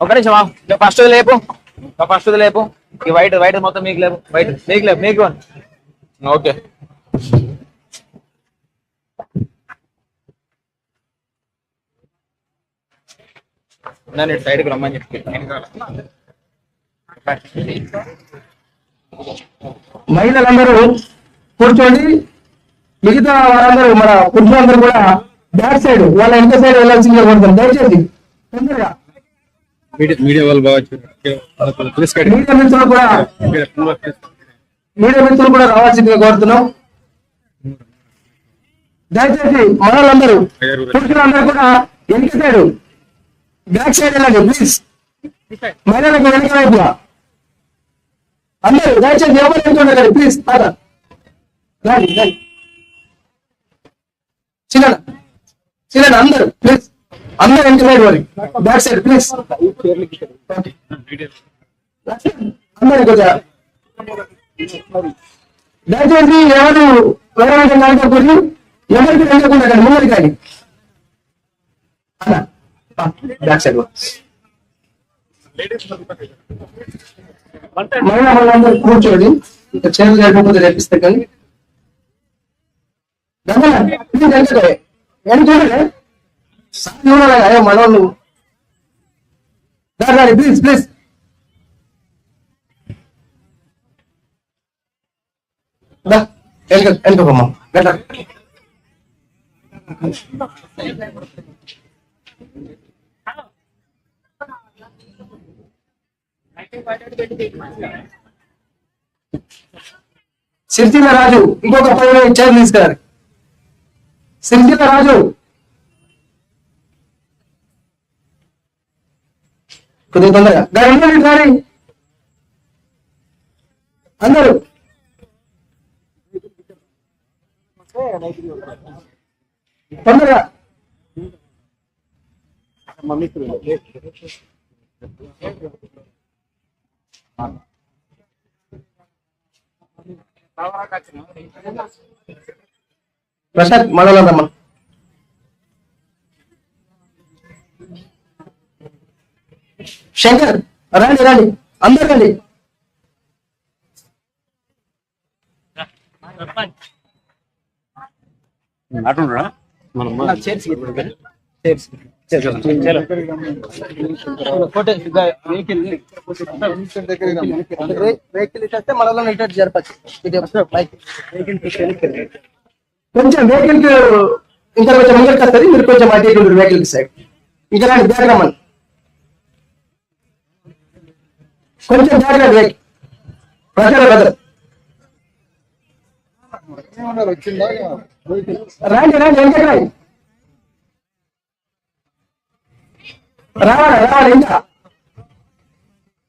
ఒక నిమిషమా ఫస్ట్ లేపు ఫస్ట్ లేపు ఈ వైట్ వైట్ మొత్తం మీకు లేపు వైట్ మీకు లేపు మీకు ఓకే నేను సైడ్కి రమ్మని చెప్పి మహిళలందరూ కూర్చోండి. మిగతా వారందరూ మన పురుషులందరూ కూడా బ్యాక్ సైడ్ వాళ్ళ వెనక సైడ్ వెళ్ళాల్సిందిగా కోరుతాం. దయచేసి తొందరగా మీడియా మిత్రులు కూడా రావాల్సిందిగా కోరుతున్నాం. దయచేసి మహిళలందరూ పురుషులందరూ కూడా వెనక సైడ్ బ్యాక్ సైడ్ వెళ్ళండి ప్లీజ్. మహిళలకు వెనక వైపుగా అందరూ దయచేసి ఎవరు వెళ్తుండగండి ప్లీజ్. చిన్న అందరూ ప్లీజ్, అందరూ వెనక సైడ్ వారి బ్యాక్ సైడ్ ప్లీజ్. అందరూ కొంచెం దయచేసి ఎవరు ఎవరైనా కాకపోతే ఎవరికి వెళ్ళకుండా కానీ ముందరి కానీ బ్యాక్ సైడ్ మహిళా వాళ్ళందరూ కూర్చోండి. ఇంకా చేతులు లేకపోతే రేపిస్తే కానీ అయ్యో మనోళ్ళు ప్లీజ్ ప్లీజ్ వెనుకమ్మా సిరిసిల్ల రాజు ఇంకొక 10 చైర్ తీసుకురారు. సిరిసిల్ల రాజు కొద్దిగా తొందరగా గారి అందరూ తొందరగా. ప్రశాంత్ మనోళ్ళమ్మా శంకర్ రండి రండి అందరు రండి. అటుండ్రా మనం చైర్స్ వెహికల్ ఇస్తే మనలో ఇటు జరపచ్చు. కొంచెం వెహికల్ ఇంకా కొంచెం ముందరికి వస్తుంది, మీరు కొంచెం అటు వెహికల్ సైడ్ ఇంకా రండి బ్యాక్ రమ్మని కొంచెం జాగ్రత్త ప్రజలు రండి రండి వెనకకి రండి. రావాలి రావాలి ఇంకా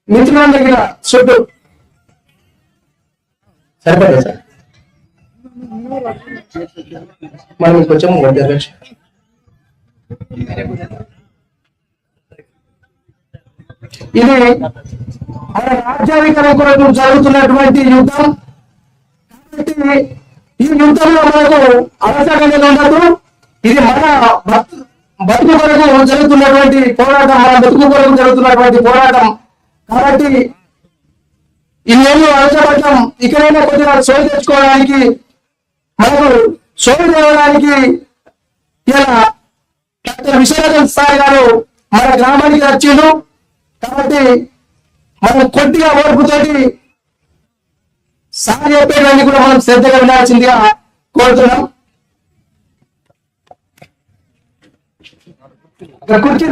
మిత్రులందరికీ చుట్టూ సరిపడే సార్ మనం కొంచెం ఇది మన రాజ్యాధికారం కొరకు జరుగుతున్నటువంటి యుద్ధం. కాబట్టి ఈ యుద్ధంలో మనకు అవసరంగా ఉండదు. ఇది మన బతుకు కొరకు జరుగుతున్నటువంటి పోరాటం, మన బతుకు కొరకు జరుగుతున్నటువంటి పోరాటం. కాబట్టి ఇన్నేళ్ళు అవసరపడటం ఇక్కడైనా కొద్దిగా సోయి తెచ్చుకోవడానికి, మనకు సోయి తేవడానికి ఇలా డాక్టర్ విశ్వనాథన్ సార్ గారు మన గ్రామానికి వచ్చిండు. కాబట్టి మనం కొద్దిగా ఓర్పుతోటి సార్ చెప్పేదాన్ని కూడా మనం శ్రద్ధగా వినాల్సిందిగా కోరుతున్నాం. కుర్చీ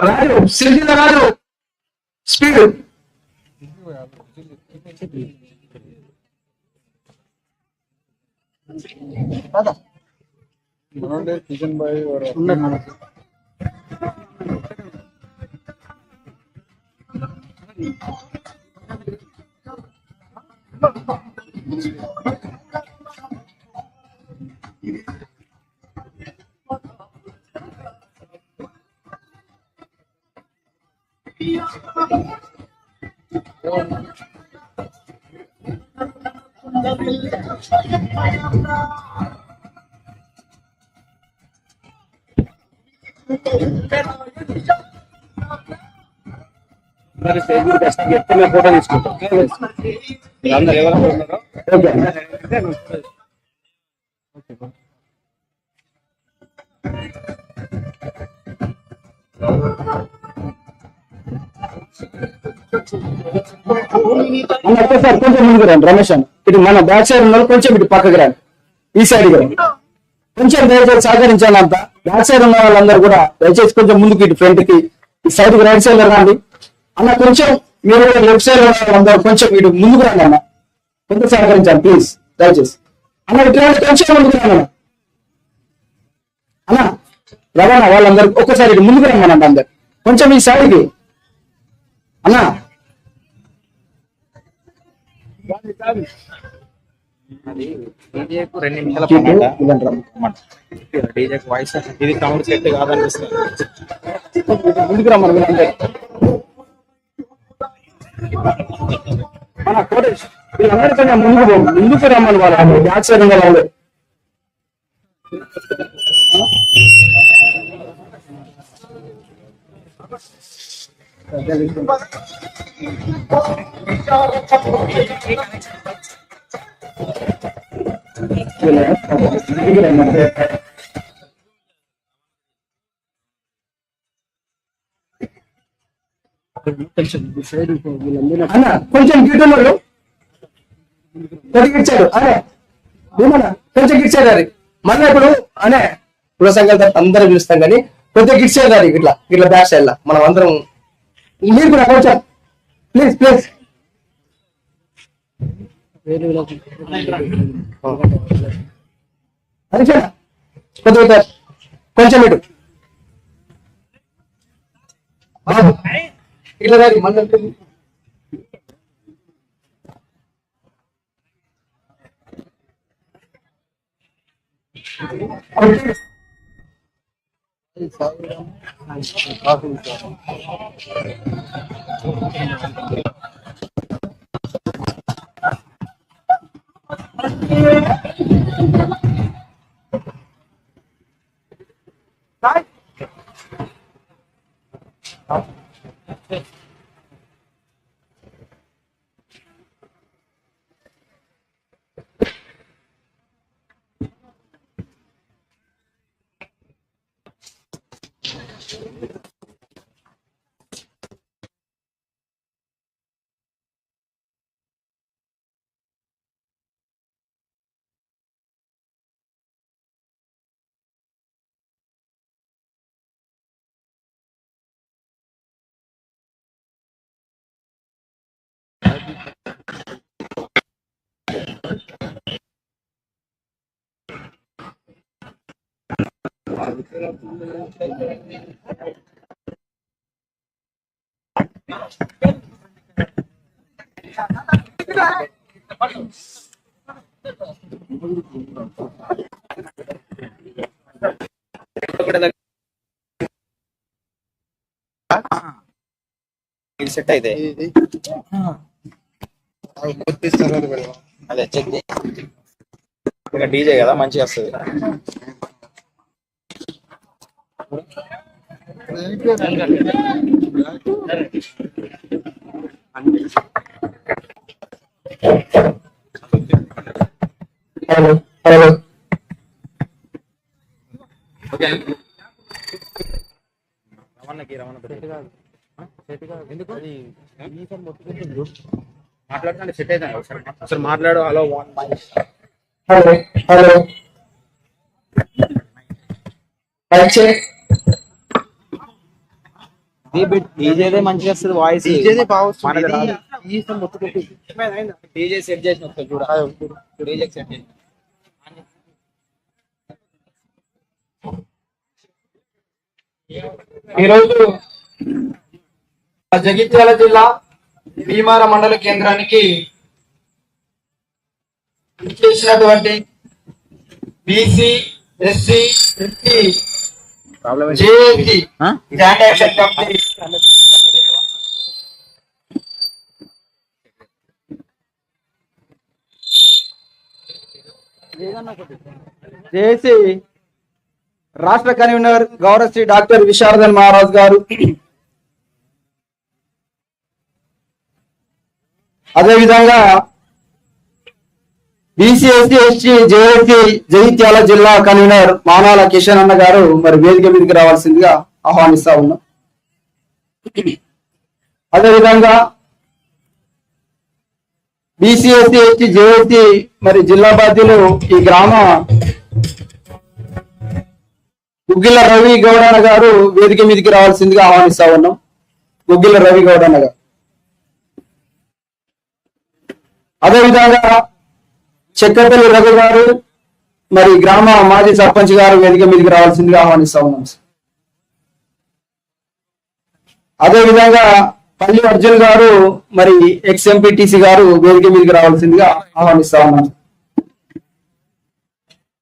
రాజు సిరిసిల్ల రాజు స్పీడ్ కిషన్ భాయ్ ఫోటో తీసుకుంటాం. అందరు ఎవరు సార్ కొంచెం ముందుకు రండి. రమేష్ అన్న ఇటు మన బ్యాక్ సైడ్ ఉన్నారు, కొంచెం ఇటు పక్కకు రండి. ఈ సైడ్ రండి, కొంచెం దయచేసి సహకరించాలి. అంతా బ్యాక్ సైడ్ ఉన్న వాళ్ళందరూ కూడా దయచేసి కొంచెం ముందుకు ఇటు ఫ్రంట్ కి, ఈ సైడ్ కి రైట్ సైడ్ రండి అన్న. కొంచెం మీరు లెఫ్ట్ సైడ్ ఉన్న వాళ్ళందరూ కొంచెం ఇటు ముందుకు రండి అన్న, కొంచెం సహకరించాలి ప్లీజ్ దయచేసి అన్న. ఇటు కొంచెం ముందుకు రండి అన్న. రవాణా వాళ్ళందరూ ఒక్కసారి ఇటు ముందుకు రమ్మనండి అందరు, కొంచెం ఈ సైడ్కి అన్న. డీజేకు 2 నిమిషాల డీజేకు వాయిస్ ఇది సౌండ్ సెట్ కాదనిపిస్తుంది. ముందుకు రమ్మను వీళ్ళందరూ. మన కోటేష్ వీళ్ళందరూ కొంచెం ముందుకు రమ్మని వాళ్ళు బ్యాక్ సైడ్ ఉన్న వాళ్ళు. అన్న కొంచెం గిట్టున్నారు, కొద్దిగా ఇచ్చాడు అనే ఏమన్నా కొంచెం గిచ్చాడు అది. మళ్ళీ ఇప్పుడు అనే కుల సంఘాల అందరూ పిలుస్తాం కానీ కొద్దిగా గిచ్చాడు అది. ఇట్లా ఇట్లా బ్యాక్ సైడ్ లా మనం అందరం మీరు కూడా కొంచెం ప్లీజ్ ప్లీజ్. కొద్దిగా కొంచెం ఇటు ఇట్లా రాదు మళ్ళీ ఇది సెట్ అయితే అదే చెక్ ఇక డీజే కదా మంచిగా వస్తుంది. హలో హలో ఓకే ఎందుకు మాట్లాడుతుంటే సెట్ అవుతాను ఒకసారి మాట్లాడు. హలో హలో హలో డీజేదే మంచిగా వస్తుంది వాయిస్. డీజే సెట్ చేసిన ఒకసారి చూడ డీజే సెట్ చేసి ఈరోజు జగిత్యాల జిల్లా భీమారం మండల కేంద్రానికి చేసినటువంటి BC SC ST JAC joint action committee JAC రాష్ట్ర కన్వీనర్ గౌరవ శ్రీ డాక్టర్ విశారదన్ మహారాజ్ గారు, అదేవిధంగా బీసీఎస్సీ ఎస్టీ జేఏసీ జగిత్యాల జిల్లా కన్వీనర్ మానాల కిషన్ అన్న గారు మరి వేదిక మీదకి రావాల్సిందిగా ఆహ్వానిస్తా ఉన్నాం. అదేవిధంగా బీసీఎస్సీ ఎస్టీ జేఏసీ మరి జిల్లా బాధ్యులు ఈ గ్రామ గుగ్గిల రవి గౌడన్న గారు వేదిక మీదకి రావాల్సిందిగా ఆహ్వానిస్తా ఉన్నాం. గుగ్గిల రవి గౌడన్న గారు, అదేవిధంగా చెక్కపల్లి రవి గారు మరి గ్రామ మాజీ సర్పంచ్ గారు వేదిక మీదకి రావాల్సిందిగా ఆహ్వానిస్తా ఉన్నాం. అదేవిధంగా పల్లి అర్జున్ గారు మరి ఎక్స్ ఎంపీటీసీ గారు వేదిక మీదకి రావాల్సిందిగా ఆహ్వానిస్తా ఉన్నాం.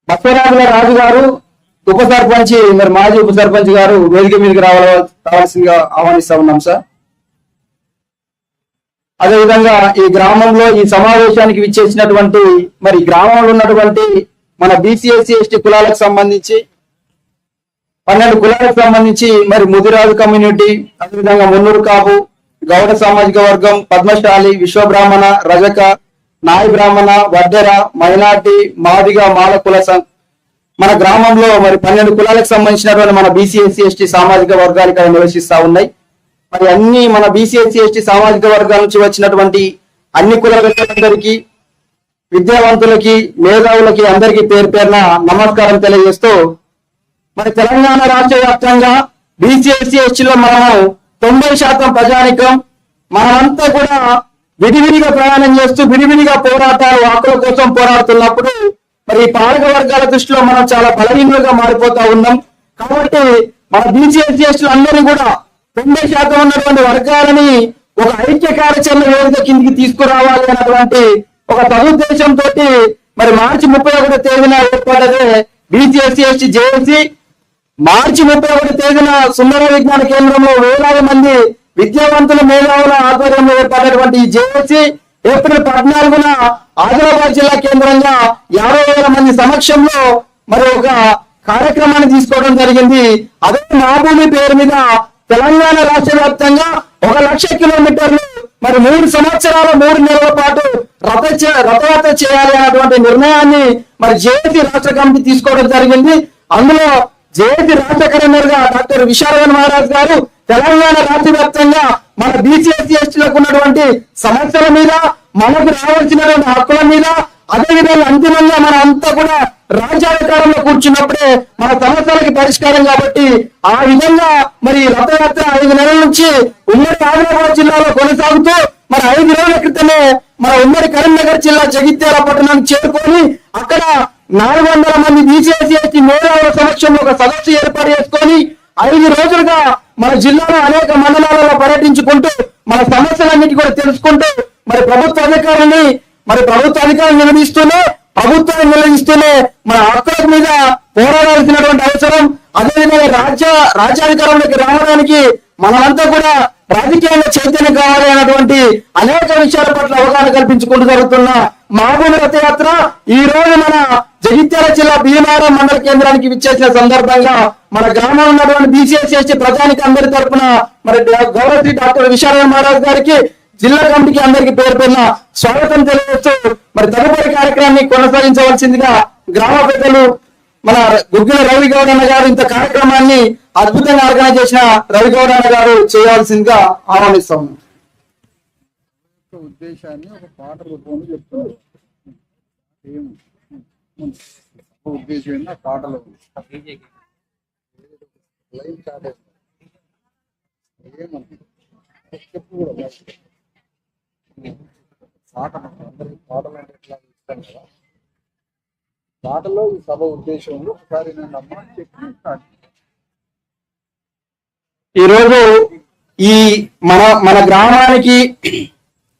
బసవరాజుల రాజు గారు ఉప సర్పంచ్ మరి మాజీ ఉప సర్పంచ్ గారు వేదిక మీదకి రావాల్సిందిగా ఆహ్వానిస్తా ఉన్నాం సార్. అదేవిధంగా ఈ గ్రామంలో ఈ సమావేశానికి విచ్చేసినటువంటి మరి గ్రామంలో ఉన్నటువంటి మన బీసీఎస్సీ ఎస్టీ కులాలకు సంబంధించి 12 కులాలకు సంబంధించి మరి ముదిరాజు కమ్యూనిటీ, అదేవిధంగా మున్నూరు కాపు, గౌడ సామాజిక వర్గం, పద్మశాలి, విశ్వబ్రాహ్మణ, రజక, నాయ బ్రాహ్మణ, వడ్డెర, మైనార్టీ, మాదిగ, మాల కుల మన గ్రామంలో మరి 12 కులాలకు సంబంధించినటువంటి మన బీసీఎస్సీ ఎస్టీ సామాజిక వర్గాలు ఇక్కడ నివసిస్తా ఉన్నాయి. మరి అన్ని మన బీసీఎస్సీ ఎస్టీ సామాజిక వర్గాల నుంచి వచ్చినటువంటి అన్ని కులాలందరికీ, విద్యావంతులకి, మేధావులకి అందరికీ పేరు పేరున నమస్కారం తెలియజేస్తూ మరి తెలంగాణ రాష్ట్ర వ్యాప్తంగా బీసీఎస్సీ ఎస్టీలో మనము 90% ప్రజానికం మనమంతా కూడా విడివిడిగా ప్రయాణం చేస్తూ విడివిడిగా పోరాటాలు హక్కుల కోసం పోరాడుతున్నప్పుడు మరి ఈ పాలక వర్గాల దృష్టిలో మనం చాలా బలహీనంగా మారిపోతా ఉన్నాం. కాబట్టి మన బీసీ ఎస్సీ ఎస్టీలు అందరినీ కూడా 90% ఉన్నటువంటి వర్గాలని ఒక ఐక్య కార్యాచరణ వేదిక కిందికి తీసుకురావాలి అన్నటువంటి ఒక సదుద్దేశంతో మరి మార్చి 31 తేదీన ఏర్పడ్డదే బీసీ ఎస్సీ ఎస్టీ జేఏసీ. మార్చి 31 తేదీన సుందర విజ్ఞాన కేంద్రంలో వేలాది మంది విద్యావంతుల మేధావుల ఆధ్వర్యంలో ఏర్పడినటువంటి ఈ జేఏసీ ఏప్రిల్ 14న ఆదిలాబాద్ జిల్లా కేంద్రంగా 50,000 మంది సమక్షంలో మరి ఒక కార్యక్రమాన్ని తీసుకోవడం జరిగింది. అదే మా భూమి పేరు మీద తెలంగాణ రాష్ట్ర వ్యాప్తంగా 1,00,000 కిలోమీటర్లు మరి 3 సంవత్సరాల 3 నెలల పాటు రథయాత్ర చేయాలి అన్నటువంటి నిర్ణయాన్ని మరి జేఏసీ రాష్ట్ర కమిటీ తీసుకోవడం జరిగింది. అందులో జేఏసీ రాష్ట్ర కన్వీనర్ గా డాక్టర్ విశారదన్ మహారాజ్ గారు తెలంగాణ రాష్ట్ర వ్యాప్తంగా మన బీసీ ఎస్సీ ఎస్టీలకు ఉన్నటువంటి సమస్యల మీద మనకు రావాల్సినటువంటి హక్కుల మీద అదేవిధంగా అంతిమంగా మన అంతా కూడా రాజ్యాధికారంలో కూర్చున్నప్పుడే మన సమస్యలకి పరిష్కారం కాబట్టి ఆ విధంగా మరి రథయాత్ర 5 నెలల నుంచి ఉమ్మడి ఆదిలాబాద్ జిల్లాలో కొనసాగుతూ మరి 5 రోజుల క్రితమే మన ఉమ్మడి కరీంనగర్ జిల్లా జగిత్యాల పట్టణానికి చేరుకొని అక్కడ 400 మంది బీసీ ఎస్సీ ఎస్టీ మేధావుల సమక్షంలో ఒక సదస్సు ఏర్పాటు చేసుకొని 5 రోజులుగా మన జిల్లాలో అనేక మండలాలలో పర్యటించుకుంటూ మన సమస్యలన్నిటి కూడా తెలుసుకుంటూ మరి ప్రభుత్వ అధికారులు నిలదీస్తూనే మన హక్కుల మీద పోరాడాల్సినటువంటి అవసరం, అదేవిధంగా రాజ్యాధికారంలోకి రావడానికి మనమంతా కూడా రాజకీయంగా చైతన్యం కావాలి అన్నటువంటి అనేక విషయాల పట్ల అవగాహన కల్పించుకుంటూ జరుగుతున్న మహబూబ్ రథయాత్ర ఈ రోజు మన జగిత్యాల జిల్లా భీమవరం మండల కేంద్రానికి విచ్చేసిన సందర్భంగా మన గ్రామంలో ఉన్నటువంటి బీసీఎస్సీ ప్రజానికి అందరి తరఫున మరి గౌరవశ్రీ డాక్టర్ విశారదన్ మహారాజ్ గారికి జిల్లా కమిటీకి అందరికి పేరు పేరున స్వాగతం తెలియజేస్తూ మరి తదుపరి కార్యక్రమాన్ని కొనసాగించవలసిందిగా గ్రామ పెద్దలు మన గుగ్గిల రవిగౌడ్ అన్న గారు ఇంత కార్యక్రమాన్ని అద్భుతంగా ఆర్గనైజ్ చేసిన రవిగౌడ్ అన్న గారు చేయవలసిందిగా ఆహ్వానిస్తాం. ఉద్దేశాన్ని ఒక పాట రూపంలో చెప్తూ ఉద్దేశం పాటలో లైన్ స్టార్ట్ చెప్పు కూడా పాట అందరికి పాటలు అంటే ఎట్లా ఇస్తాం కదా, పాటలో ఈ సభ ఉద్దేశంలో ఒకసారి నేను అమ్మ చెప్పి స్టార్ట్. ఈరోజు ఈ మన గ్రామానికి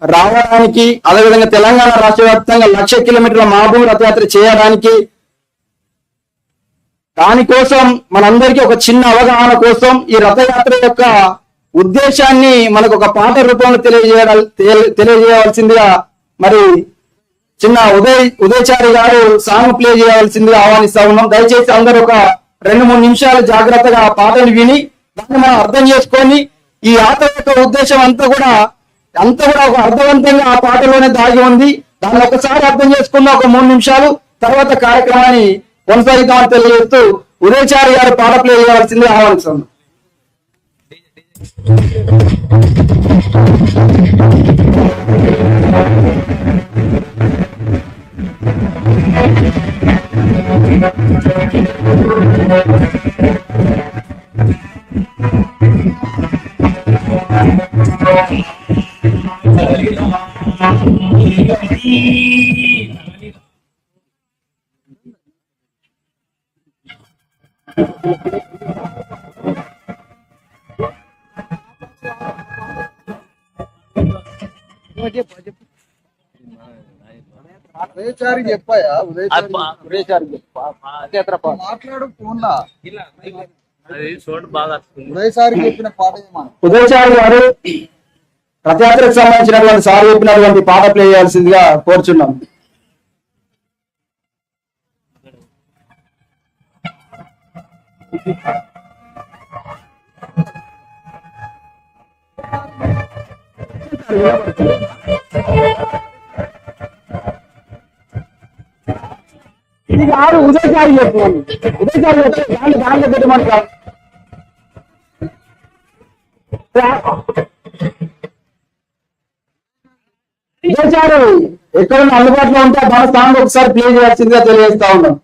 రావడానికి అదేవిధంగా తెలంగాణ రాష్ట్ర వ్యాప్తంగా 1,00,000 కిలోమీటర్ల మహబూబ్ రథయాత్ర చేయడానికి దానికోసం మనందరికీ ఒక చిన్న అవగాహన కోసం ఈ రథయాత్ర యొక్క ఉద్దేశాన్ని మనకు ఒక పాట రూపంలో తెలియజేయవలసిందిగా మరి చిన్న ఉదయచారి గారు సాంగ్ ప్లే చేయవలసిందిగా ఆహ్వానిస్తా ఉన్నాం. దయచేసి అందరూ ఒక 2-3 నిమిషాలు జాగ్రత్తగా ఆ పాటను విని దాన్ని మనం అర్థం చేసుకొని ఈ యాత్ర యొక్క ఉద్దేశం అంతా కూడా ఒక అర్థవంతంగా ఆ పాటలోనే దాగి ఉంది. దాన్ని ఒకసారి అర్థం చేసుకున్న ఒక 3 నిమిషాలు తర్వాత కార్యక్రమాన్ని కొనసాగిద్దామని తెలియజేస్తూ ఉదయచారి గారు పాట ప్లే చేయవలసిందిగా ఆహ్వానిస్తున్నాం. ఉదయచారి చెప్పాయా? మాట్లాడు ఫోన్లా ఉదయచారి చెప్పిన పాట ఏమన్నా? ఉదయచారి గారు రథయాత్రకు సంబంధించినటువంటి సార్ చెప్పినటువంటి పాట ప్లే చేయాల్సిందిగా కోరుచున్నాం. ఇది కాదు ఉదయచారి చెప్తున్నాను. ఉదయచారి చెప్తే దాంట్లో పెట్టమంటారు. ఉదయచారు ఎక్కడన్నా అందుబాటులో ఉంటే మన సాంగ్ ఒకసారి ప్లే చేయాల్సిందిగా తెలియజేస్తా ఉన్నాం.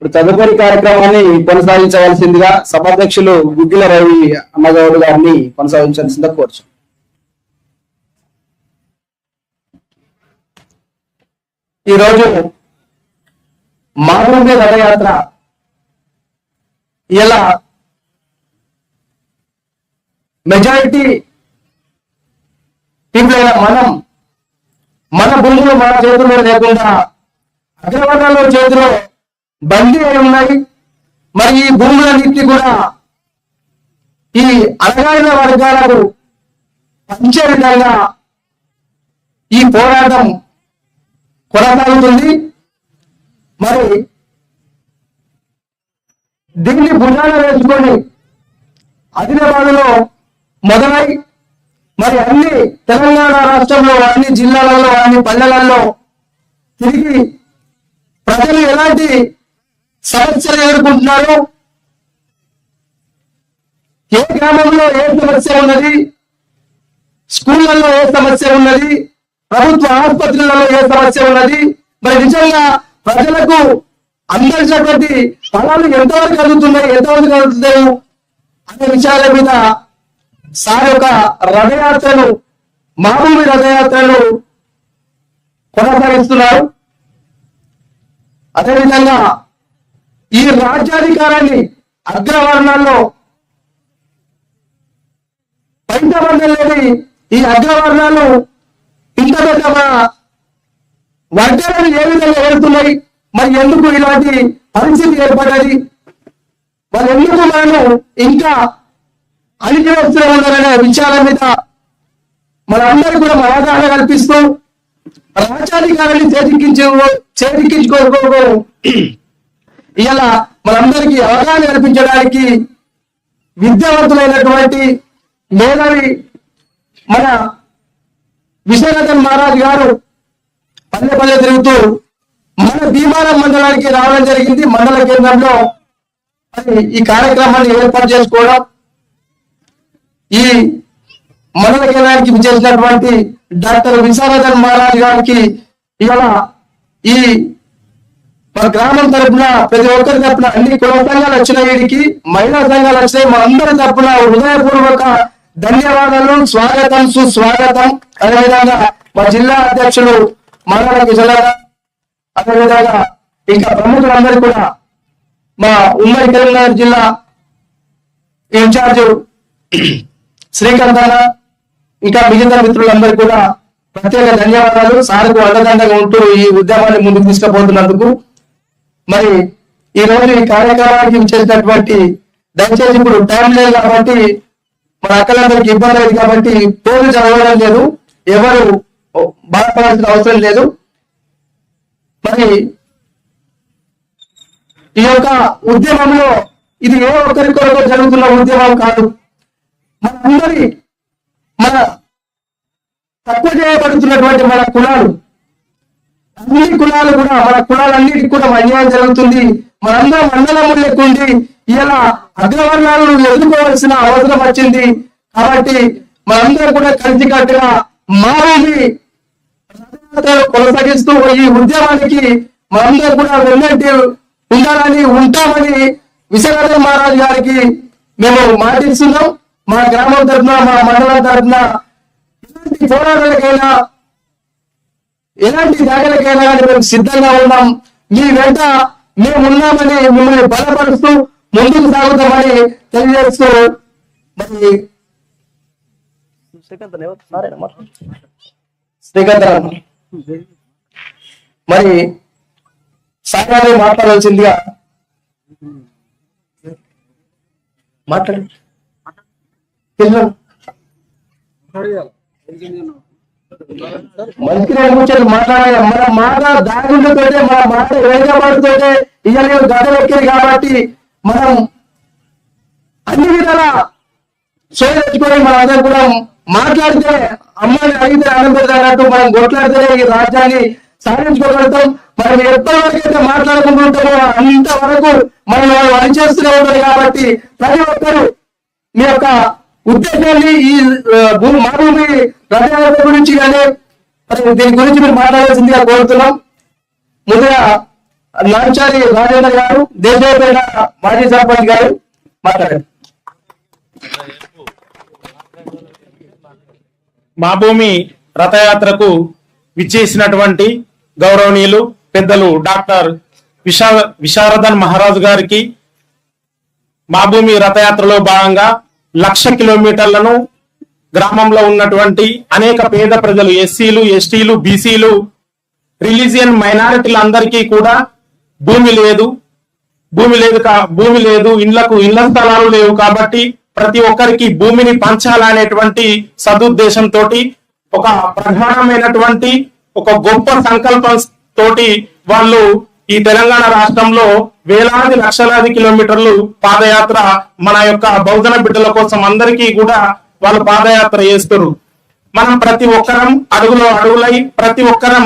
ఇప్పుడు తదుపరి కార్యక్రమాన్ని కొనసాగించవలసిందిగా సభాధ్యక్షులు గుగ్గిల రవి అన్నగౌడ్ గారిని కొనసాగించాల్సిందిగా కోరుచు. ఈరోజు మాధవ రథయాత్ర ఇలా మెజారిటీ పీపుల్ అయిన మన భూములు మన చేతుల్లో లేకుండా అగ్రవర్ణాల చేతిలో బందీ అయి ఉన్నాయి. మరి ఈ భూములన్నింటినీ కూడా ఈ అణగారిన వర్గాలకు పంచే విధంగా ఈ పోరాటం కొనసాగుతుంది. మరి దీన్ని భుజాన వేసుకొని ఆదిలాబాద్ లో మొదలై మరి అన్ని తెలంగాణ రాష్ట్రంలో అన్ని జిల్లాలలో అన్ని పల్లెలలో తిరిగి ప్రజలు ఎలాంటి సమస్యలు ఎదుర్కొంటున్నారు, ఏ గ్రామంలో ఏ సమస్య ఉన్నది, స్కూళ్లలో ఏ సమస్య ఉన్నది, ప్రభుత్వ ఆసుపత్రులలో ఏ సమస్య ఉన్నది, మరి నిజంగా ప్రజలకు అందాల్సినటువంటి ఫలాలు ఎంతవరకు అందుతున్నాయి, ఎంతవరకు అందుతున్నాయి అనే విషయాల మీద సార్ యొక్క రథయాత్రను మహబూబి రథయాత్రను కొనసాగిస్తున్నారు. అదేవిధంగా ఈ రాజ్యాధికారాన్ని అగ్రవర్ణాల్లో పైటబడలేని ఈ అగ్రవర్ణాలు ఇంత పెద్ద వర్గాలను ఏ విధంగా ఏడుతున్నాయి, మరి ఎందుకు ఇలాంటి పరిస్థితి ఏర్పడ్డది, మరి ఎందుకు మనము ఇంకా అణిచివేస్తూ ఉన్నారనే విషయాల మీద మనందరూ కూడా అవగాహన కల్పిస్తూ రాజ్యాధికారాన్ని చేజిక్కించుకోకూడదు. ఇలా మనందరికీ అవగాహన కల్పించడానికి విద్యావంతులైనటువంటి మేధావి మన విశ్వనాథన్ మహారాజ్ గారు పల్లె పల్లె తిరుగుతూ మన భీమారం మండలానికి రావడం జరిగింది. మండల కేంద్రంలో ఈ కార్యక్రమాన్ని ఏర్పాటు చేసుకోవడం, ఈ మండల కేంద్రానికి విచ్చేసినటువంటి డాక్టర్ విశ్వనాథన్ మహారాజ్ గారికి ఇవాళ ఈ మన గ్రామం తరఫున ప్రతి ఒక్కరి తరఫున అన్ని కుల సంఘాలు వచ్చిన వీడికి, మహిళా సంఘాలు వచ్చినాయి, మా అందరి తరఫున హృదయపూర్వక ధన్యవాదాలు, స్వాగతం, సుస్వాగతం. అదేవిధంగా మా జిల్లా అధ్యక్షులు మానవ కిషోర్, అదేవిధంగా ఇంకా ప్రముఖులందరూ కూడా మా ఉమ్మడి కరీంనగర్ జిల్లా ఇన్ఛార్జ్ శ్రీకాంత్ అన్న, ఇంకా మిగతా మిత్రులందరూ కూడా ప్రత్యేక ధన్యవాదాలు. సార్కు అండదండగా ఉంటూ ఈ ఉద్యమాన్ని ముందుకు తీసుకుపోతున్నందుకు. మరి ఈ రోజు ఈ కార్యక్రమానికి చేసినటువంటి, దయచేసి ఇప్పుడు టైం లేదు కాబట్టి మన అక్కలందరికీ ఇబ్బంది లేదు కాబట్టి పేరు చదవడం లేదు, ఎవరు బాధపడాల్సిన అవసరం లేదు. మరి ఈ యొక్క ఉద్యమంలో ఇది ఏ ఒక్కరి కొరకు జరుగుతున్న ఉద్యమం కాదు, మనందరి మన తక్కువ చేయబడుతున్నటువంటి మన కులాలు, అన్ని కులాలు కూడా, మన కులాలన్నిటికీ కూడా అన్యాయం జరుగుతుంది. మనందరం మండలం లేకుండి ఇలా అగ్రవర్ణాలను ఎదుర్కోవాల్సిన అవసరం వచ్చింది. కాబట్టి మనందరం కూడా కలిసికట్టుగా మారి కొనసాగిస్తూ ఈ ఉద్యమానికి మనందరం కూడా వెన్నట్టు ఉండాలని, ఉంటామని విశ్వనాథన్ మహారాజ్ గారికి మేము మాటిస్తున్నాం. మా గ్రామం తరఫున, మా మండలం తరఫున ఎలాంటి పోరాటాలకైనా, ఎలాంటి దాడులకైనా కానీ మేము సిద్ధంగా ఉన్నాం. మీ వెంట మేము ఉన్నామని మిమ్మల్ని బలపరుస్తూ ముందుకు సాగుతామని తెలియజేస్తూ మరి శ్రీకాంత్ మరి సాగాన్ని మాట్లాడాల్సిందిగా మాట్లాడు. మంచిగా కూర్చొని మాట్లాడాలి. మన మాట దాగుండుతోటే, మన మాట వేగపడుతోటే ఇవాళ గత ఎక్కింది కాబట్టి మనం అన్ని విధాల చేయించుకొని మన అందరం కూడా మాట్లాడితే, అమ్మాయిని అడిగితే ఆనందపడతానట్టు మనం కొట్లాడితేనే ఈ రాజ్యాన్ని సాధించుకోగలుగుతాం. మనం ఎప్పటి వరకు అయితే మాట్లాడుకుంటుంటామో అంతవరకు మనం వాళ్ళు పనిచేస్తూనే ఉంటారు. కాబట్టి ప్రతి ఒక్కరు మీ యొక్క ఉద్దేశాన్ని ఈ మానవుని రథయాత్ర గురించి కానీ దీని గురించి మీరు మాట్లాడాల్సిందిగా కోరుతున్నాం. ముందుగా నాంచారి రాజేంద్ర గారు, దేశపేట మాజీ సర్పంచ్ గారు మాట్లాడారు. మా భూమి రథయాత్రకు విచ్చేసినటువంటి గౌరవనీయులు పెద్దలు డాక్టర్ విశారదన్ మహారాజు గారికి, మా భూమి రథయాత్రలో భాగంగా 1,00,000 కిలోమీటర్లను గ్రామంలో ఉన్నటువంటి అనేక పేద ప్రజలు, ఎస్సీలు, ఎస్టీలు, బీసీలు, రిలీజియన్ మైనారిటీలందరికీ కూడా భూమి లేదు, ఇళ్ల స్థలాలు లేవు. కాబట్టి ప్రతి ఒక్కరికి భూమిని పంచాలనేటువంటి సదుద్దేశంతో ఒక ప్రధానమైనటువంటి ఒక గొప్ప సంకల్పం తోటి వాళ్ళు ఈ తెలంగాణ రాష్ట్రంలో వేలాది లక్షలాది కిలోమీటర్లు పాదయాత్ర మన యొక్క బహుజన బిడ్డల కోసం అందరికీ కూడా వాళ్ళు పాదయాత్ర చేస్తారు. మనం ప్రతి ఒక్కరం అడుగులో అడుగులై ప్రతి ఒక్కరం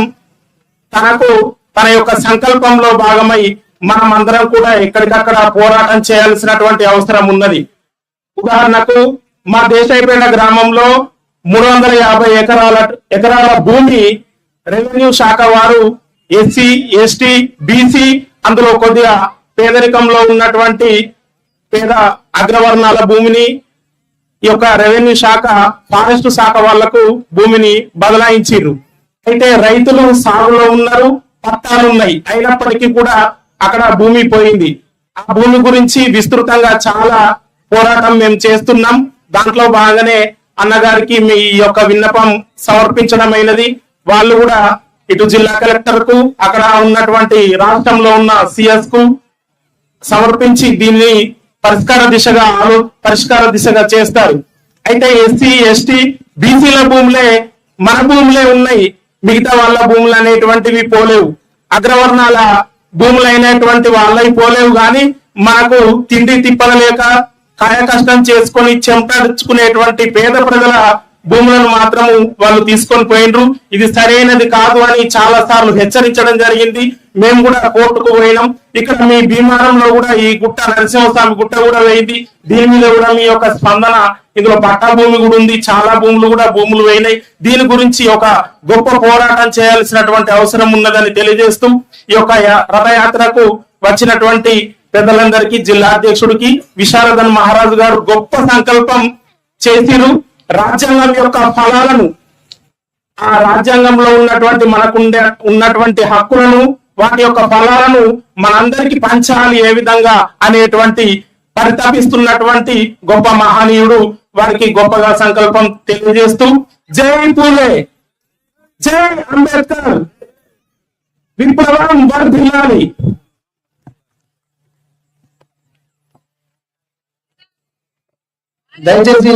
తన యొక్క సంకల్పంలో భాగమై మనం అందరం కూడా ఎక్కడికక్కడ పోరాటం చేయాల్సినటువంటి అవసరం ఉన్నది. ఉదాహరణకు మా దేశాయిపేట గ్రామంలో 350 ఎకరాల భూమి రెవెన్యూ శాఖ వారు ఎస్సీ, ఎస్టీ, బీసీ, అందులో కొద్దిగా పేదరికంలో ఉన్నటువంటి పేద అగ్రవర్ణాల భూమిని ఈ యొక్క రెవెన్యూ శాఖ ఫారెస్ట్ శాఖ వాళ్లకు భూమిని బదలాయించారు. అయితే రైతులు సాగులో ఉన్నారు, పట్టాలు ఉన్నాయి, అయినప్పటికీ కూడా అక్కడ భూమి పోయింది. ఆ భూమి గురించి విస్తృతంగా చాలా పోరాటం మేము చేస్తున్నాం. దాంట్లో భాగంగానే అన్నగారికి మీ యొక్క విన్నపం సమర్పించడమైనది. వాళ్ళు కూడా ఇటు జిల్లా కలెక్టర్ కు అక్కడ ఉన్నటువంటి రాష్ట్రంలో ఉన్న సిఎస్ కు సమర్పించి దీన్ని పరిష్కార దిశగా చేస్తారు. అయితే ఎస్సీ, ఎస్టీ, బీసీల భూములే మన భూములే ఉన్నాయి, మిగతా వాళ్ళ భూములు అనేటువంటివి పోలేవు. అగ్రవర్ణాల భూములు అయినటువంటి వాళ్ళవి పోలేవు, కానీ మనకు తిండి తిప్పలేక కాయ కష్టం చేసుకొని చెమటడుచుకునేటువంటి పేద ప్రజల భూములను మాత్రం వాళ్ళు తీసుకొని పోయినరు. ఇది సరైనది కాదు అని చాలా సార్లు హెచ్చరించడం జరిగింది. మేము కూడా కోర్టుకు పోయినాం. ఇక్కడ మీ భీమారంలో కూడా ఈ గుట్ట నరసింహస్వామి గుట్ట కూడా వేయింది. దీని మీద కూడా మీ యొక్క స్పందన, ఇందులో పట్టా భూమి కూడా ఉంది, చాలా భూములు వేయినాయి. దీని గురించి ఒక గొప్ప పోరాటం చేయాల్సినటువంటి అవసరం ఉన్నదని తెలియజేస్తూ ఈ యొక్క రథయాత్రకు వచ్చినటువంటి పెద్దలందరికీ, జిల్లా అధ్యక్షుడికి, విశారదన్ మహారాజు గారు గొప్ప సంకల్పం చేసిరు. రాజ్యాంగం యొక్క ఫలాలను, ఆ రాజ్యాంగంలో ఉన్నటువంటి హక్కులను, వాటి యొక్క ఫలాలను మనందరికీ పంచాలి ఏ విధంగా అనేటువంటి పరితపిస్తున్నటువంటి గొప్ప మహనీయుడు. వారికి గొప్పగా సంకల్పం తెలియజేస్తూ జై పూలే, జై అంబేద్కర్, విప్లవం వర్ధిల్లాలి. దయచేసి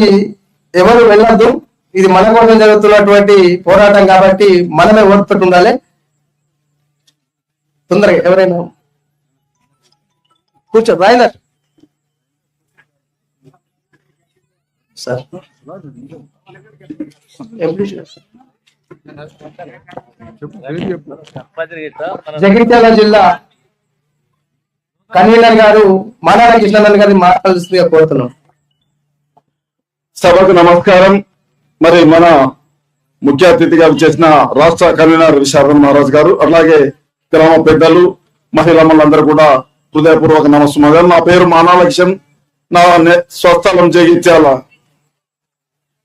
ఎవరు వెళ్ళొద్దు. ఇది మన కోసం జరుగుతున్నటువంటి పోరాటం కాబట్టి మనమే ఓర్పుతూ ఉండాలి. తొందరగా ఎవరైనా కూర్చో రాయలర్ సార్. జగిత్యాల జిల్లా కన్వీనర్ గారు మానాల కృష్ణానంద గారిని మాట్లాడాల్సిందిగా కోరుతున్నాం. సభకు నమస్కారం. మరి మన ముఖ్య అతిథిగా చేసిన రాష్ట్ర కన్వీనర్ విశారదన్ మహారాజ్ గారు, అలాగే గ్రామ పెద్దలు, మహిళలందరూ కూడా హృదయపూర్వక నమస్కారం. నా పేరు మానాల కిషన్, నా స్వస్థలం జగిత్యాల.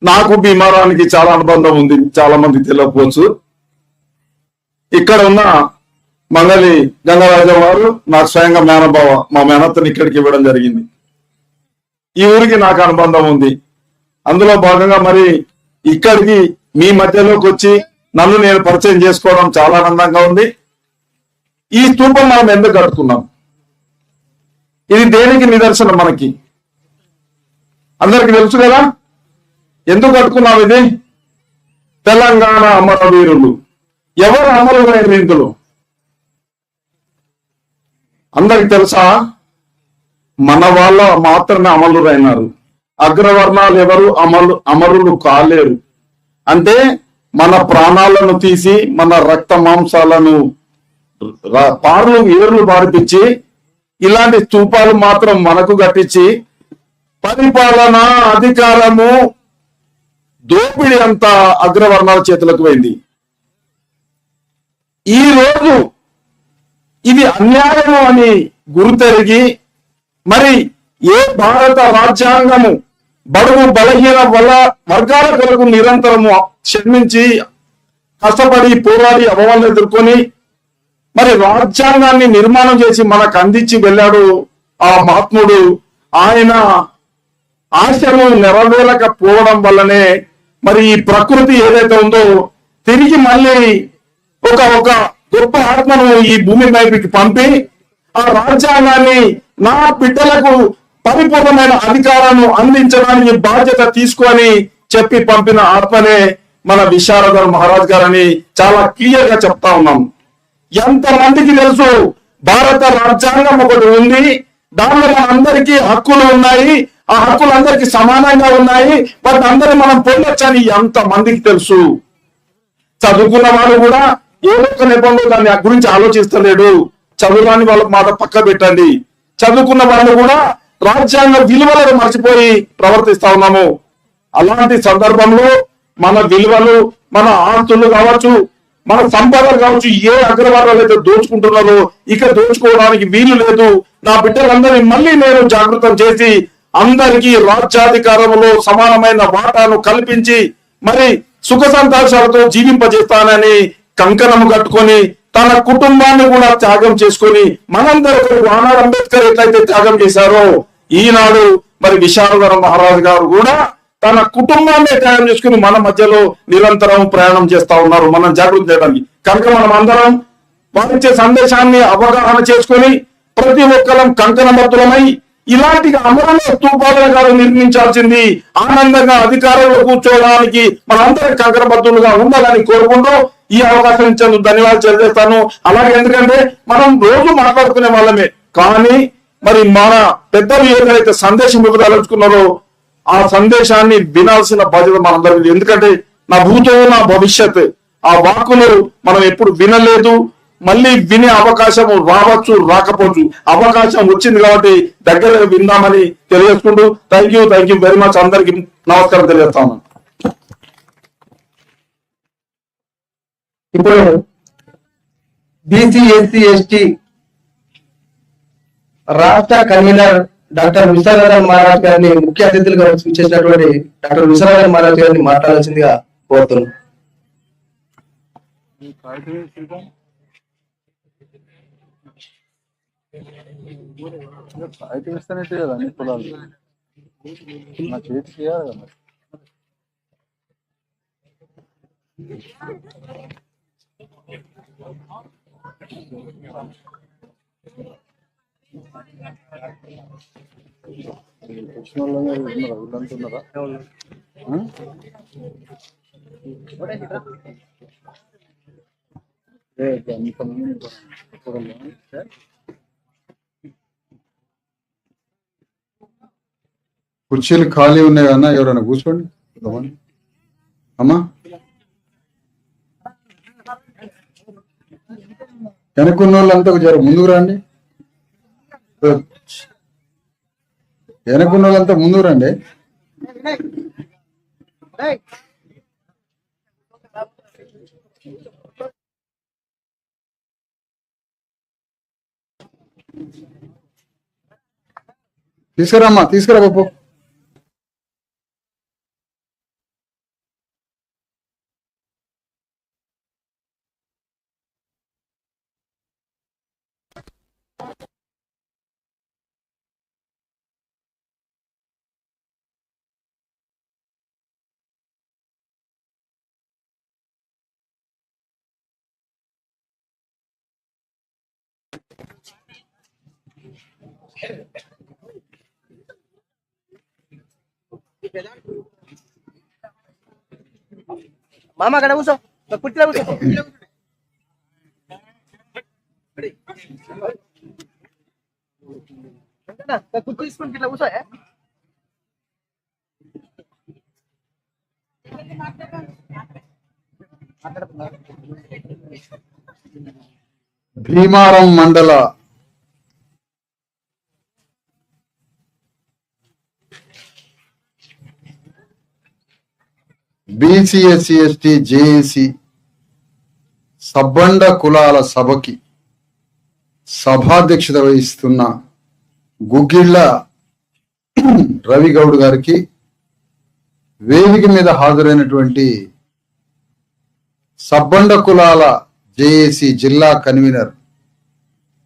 నాకు భీమారానికి చాలా అనుబంధం ఉంది, చాలా మంది తెలియకపోవచ్చు. ఇక్కడ ఉన్న మంగళి గంగరాజం వారు నాకు స్వయంగా మేనబావ, మా మేనత్తని ఇక్కడికి ఇవ్వడం జరిగింది. ఈ ఊరికి నాకు అనుబంధం ఉంది. అందులో భాగంగా మరి ఇక్కడికి మీ మధ్యలోకి వచ్చి నన్ను నేను పరిచయం చేసుకోవడం చాలా ఆనందంగా ఉంది. ఈ స్తూపం మనం ఎందుకు కట్టుకున్నాం, ఇది దేనికి నిదర్శనం మనకి అందరికి తెలుసు కదా. ఎందుకు కట్టుకున్నాం ఇది? తెలంగాణ అమరవీరులు. ఎవరు అమరులైన ఇందులో అందరికి తెలుసా? మన వాళ్ళ మాత్రమే అమరులైనారు. అగ్రవర్ణాలు ఎవరు అమరులు కాలేరు. అంటే మన ప్రాణాలను తీసి మన రక్త మాంసాలను ఏర్లు పారిపించి ఇలాంటి స్తూపాలు మాత్రం మనకు కట్టించి పరిపాలన, అధికారము, దోపిడీ అంతా అగ్రవర్ణాల చేతులకు పోయింది. ఈ రోజు ఇది అన్యాయము అని గుర్తెరిగి మరి ఏ భారత రాజ్యాంగము బడుగు బలహీన వర్గాల కొరకు నిరంతరము శ్రమించి కష్టపడి పోరాడి అవమానాలు ఎదుర్కొని మరి రాజ్యాంగాన్ని నిర్మాణం చేసి మనకు అందించి వెళ్ళాడు ఆ మహాత్ముడు. ఆయన ఆశను నెరవేరకపోవడం వల్లనే మరి ఈ ప్రకృతి ఏదైతే ఉందో తిరిగి మళ్ళీ ఒక గొప్ప ఆత్మను ఈ భూమి వైపుకి పంపి ఆ రాజ్యాంగాన్ని నా బిడ్డలకు పరిపూర్ణమైన అధికారాన్ని అందించడానికి బాధ్యత తీసుకొని చెప్పి పంపిన ఆత్మనే మన విశారదన్ మహారాజ్ గారని చాలా క్లియర్ గా చెప్తా ఉన్నాం. ఎంతమందికి తెలుసు భారత రాజ్యాంగం ఒకటి ఉంది, దానిలో అందరికీ హక్కులు ఉన్నాయి. ఆ హక్కులు అందరికి సమానంగా ఉన్నాయి, వాటి అందరూ మనం పొందొచ్చని ఎంత మందికి తెలుసు? చదువుకున్న వాడు కూడా ఏదో ఒక నెపంలో దాని గురించి ఆలోచిస్తలేడు. చదువురాని వాళ్ళ మాట పక్క పెట్టండి. చదువుకున్న వాళ్ళు కూడా రాజ్యాంగ విలువలను మర్చిపోయి ప్రవర్తిస్తా ఉన్నాము. అలాంటి సందర్భంలో మన విలువలు, మన ఆస్తులు కావచ్చు, మన సంపదలు కావచ్చు, ఏ అగ్రవర్ణాలు అయితే దోచుకుంటున్నారో ఇక దోచుకోవడానికి వీలు లేదు. నా బిడ్డలందరినీ మళ్ళీ నేను జాగృతం చేసి అందరికీ రాజ్యాధికారంలో సమానమైన వాటాను కల్పించి మరి సుఖ సంతోషాలతో జీవింపజేస్తానని కంకణం కట్టుకొని తన కుటుంబాన్ని కూడా త్యాగం చేసుకొని మనందరూ ఆనాడు అంబేద్కర్ ఎట్లయితే త్యాగం చేశారో ఈనాడు మరి విశాలధర మహారాజు గారు కూడా తన కుటుంబాన్ని త్యాగం చేసుకుని మన మధ్యలో నిరంతరం ప్రయాణం చేస్తా ఉన్నారు మనం జాగృతి చేయడానికి. కనుక మనం అందరం వారిచ్చే సందేశాన్ని అవగాహన చేసుకొని ప్రతి ఒక్కరం కంకణబద్ధులమై ఇలాంటి అమరుల స్తూపాలను గారు నిర్మించాల్సింది ఆనందంగా అధికారంలో కూర్చోవడానికి మనందరం కంకణబద్ధులుగా ఉండాలని కోరుకుంటూ ఈ అవకాశం ఇచ్చేందుకు ధన్యవాదాలు తెలియజేస్తాను. అలాగే ఎందుకంటే మనం రోజు మాట్లాడుకునే వాళ్ళమే, కానీ మరి మన పెద్దలు ఏదైతే సందేశం ఇవ్వదలుచుకున్నారో ఆ సందేశాన్ని వినాల్సిన బాధ్యత మనందరం. ఎందుకంటే నా భూతో నా భవిష్యత్, ఆ వాక్కులు మనం ఎప్పుడు వినలేదు, మళ్ళీ వినే అవకాశం రావచ్చు రాకపోవచ్చు. అవకాశం వచ్చింది కాబట్టి దగ్గర విందామని తెలియజేసుకుంటూ థ్యాంక్ యూ వెరీ మచ్. అందరికి నమస్కారం తెలియజేస్తాను. ఇప్పుడు బీసీ ఎస్సీ ఎస్టీ రాష్ట్ర కన్వీనర్ డాక్టర్ విశాలధర్ మహారాజ్ గారిని ముఖ్య అతిథులుగా సూచించినటువంటి డాక్టర్ విశాలధర్ మహారాజ్ గారిని మాట్లాడాల్సిందిగా కోరుతున్నాను. ఐటమ్ ఇస్తానంటే కదా అన్ని పొలాలు నా చేతికి చేయాలి కదా. వచ్చిన వాళ్ళందరూ ఉన్నారా? వీళ్ళంతా ఉన్నారా? కుర్చీలు ఖాళీ ఉన్నాయి అన్న, ఎవరైనా కూర్చోండి అమ్మా. వెనకున్న వాళ్ళంతా జర ముందుకు రండి, వెనకున్న వాళ్ళంతా ముందుకు రండి. తీసుకురామ్మా, తీసుకురా బాబు. మామ అక్కడ కూర్చో, కుర్చీలో కూర్చో. కుర్చీ తీసుకుని ఇట్లా కూర్చో. భీమారం మండల బీసీ ఎస్సీ ఎస్టీ జేఏసీ సబ్బండ కులాల సభకి సభాధ్యక్షత వహిస్తున్న గుగ్గిళ్ళ రవి గౌడ్ గారికి, వేదిక మీద హాజరైనటువంటి సబ్బండ కులాల జేఏసీ జిల్లా కన్వీనర్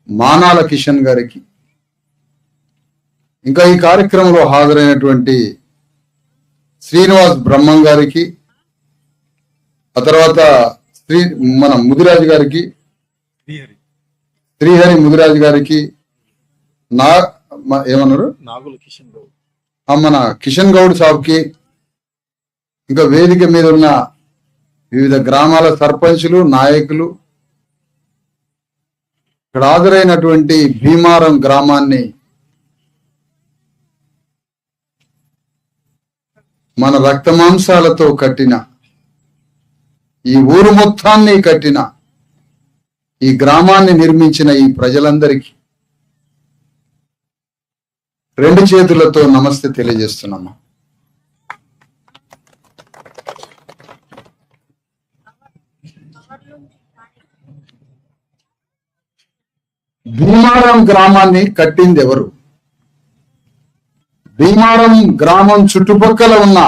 మానాల కిషన్ గారికి, ఇంకా ఈ కార్యక్రమంలో హాజరైనటువంటి శ్రీనివాస్ బ్రహ్మం గారికి, ఆ తర్వాత మన ముదిరాజు గారికి, శ్రీహరి ముదిరాజు గారికి, ఏమన్నారు మన కిషన్ గౌడ్ సాబ్కి, ఇంకా వేదిక మీద ఉన్న వివిధ గ్రామాల సర్పంచులు, నాయకులు, ఇక్కడ హాజరైనటువంటి భీమారం గ్రామాన్ని మన రక్తమాంసాలతో కట్టిన ఈ ఊరు మొత్తాన్ని కట్టిన ఈ గ్రామాన్ని నిర్మించిన ఈ ప్రజలందరికీ రెండు చేతులతో నమస్తే తెలియజేస్తున్నాము. భీమారం గ్రామాన్ని కట్టింది ఎవరు? భీమారం గ్రామం చుట్టుపక్కల ఉన్న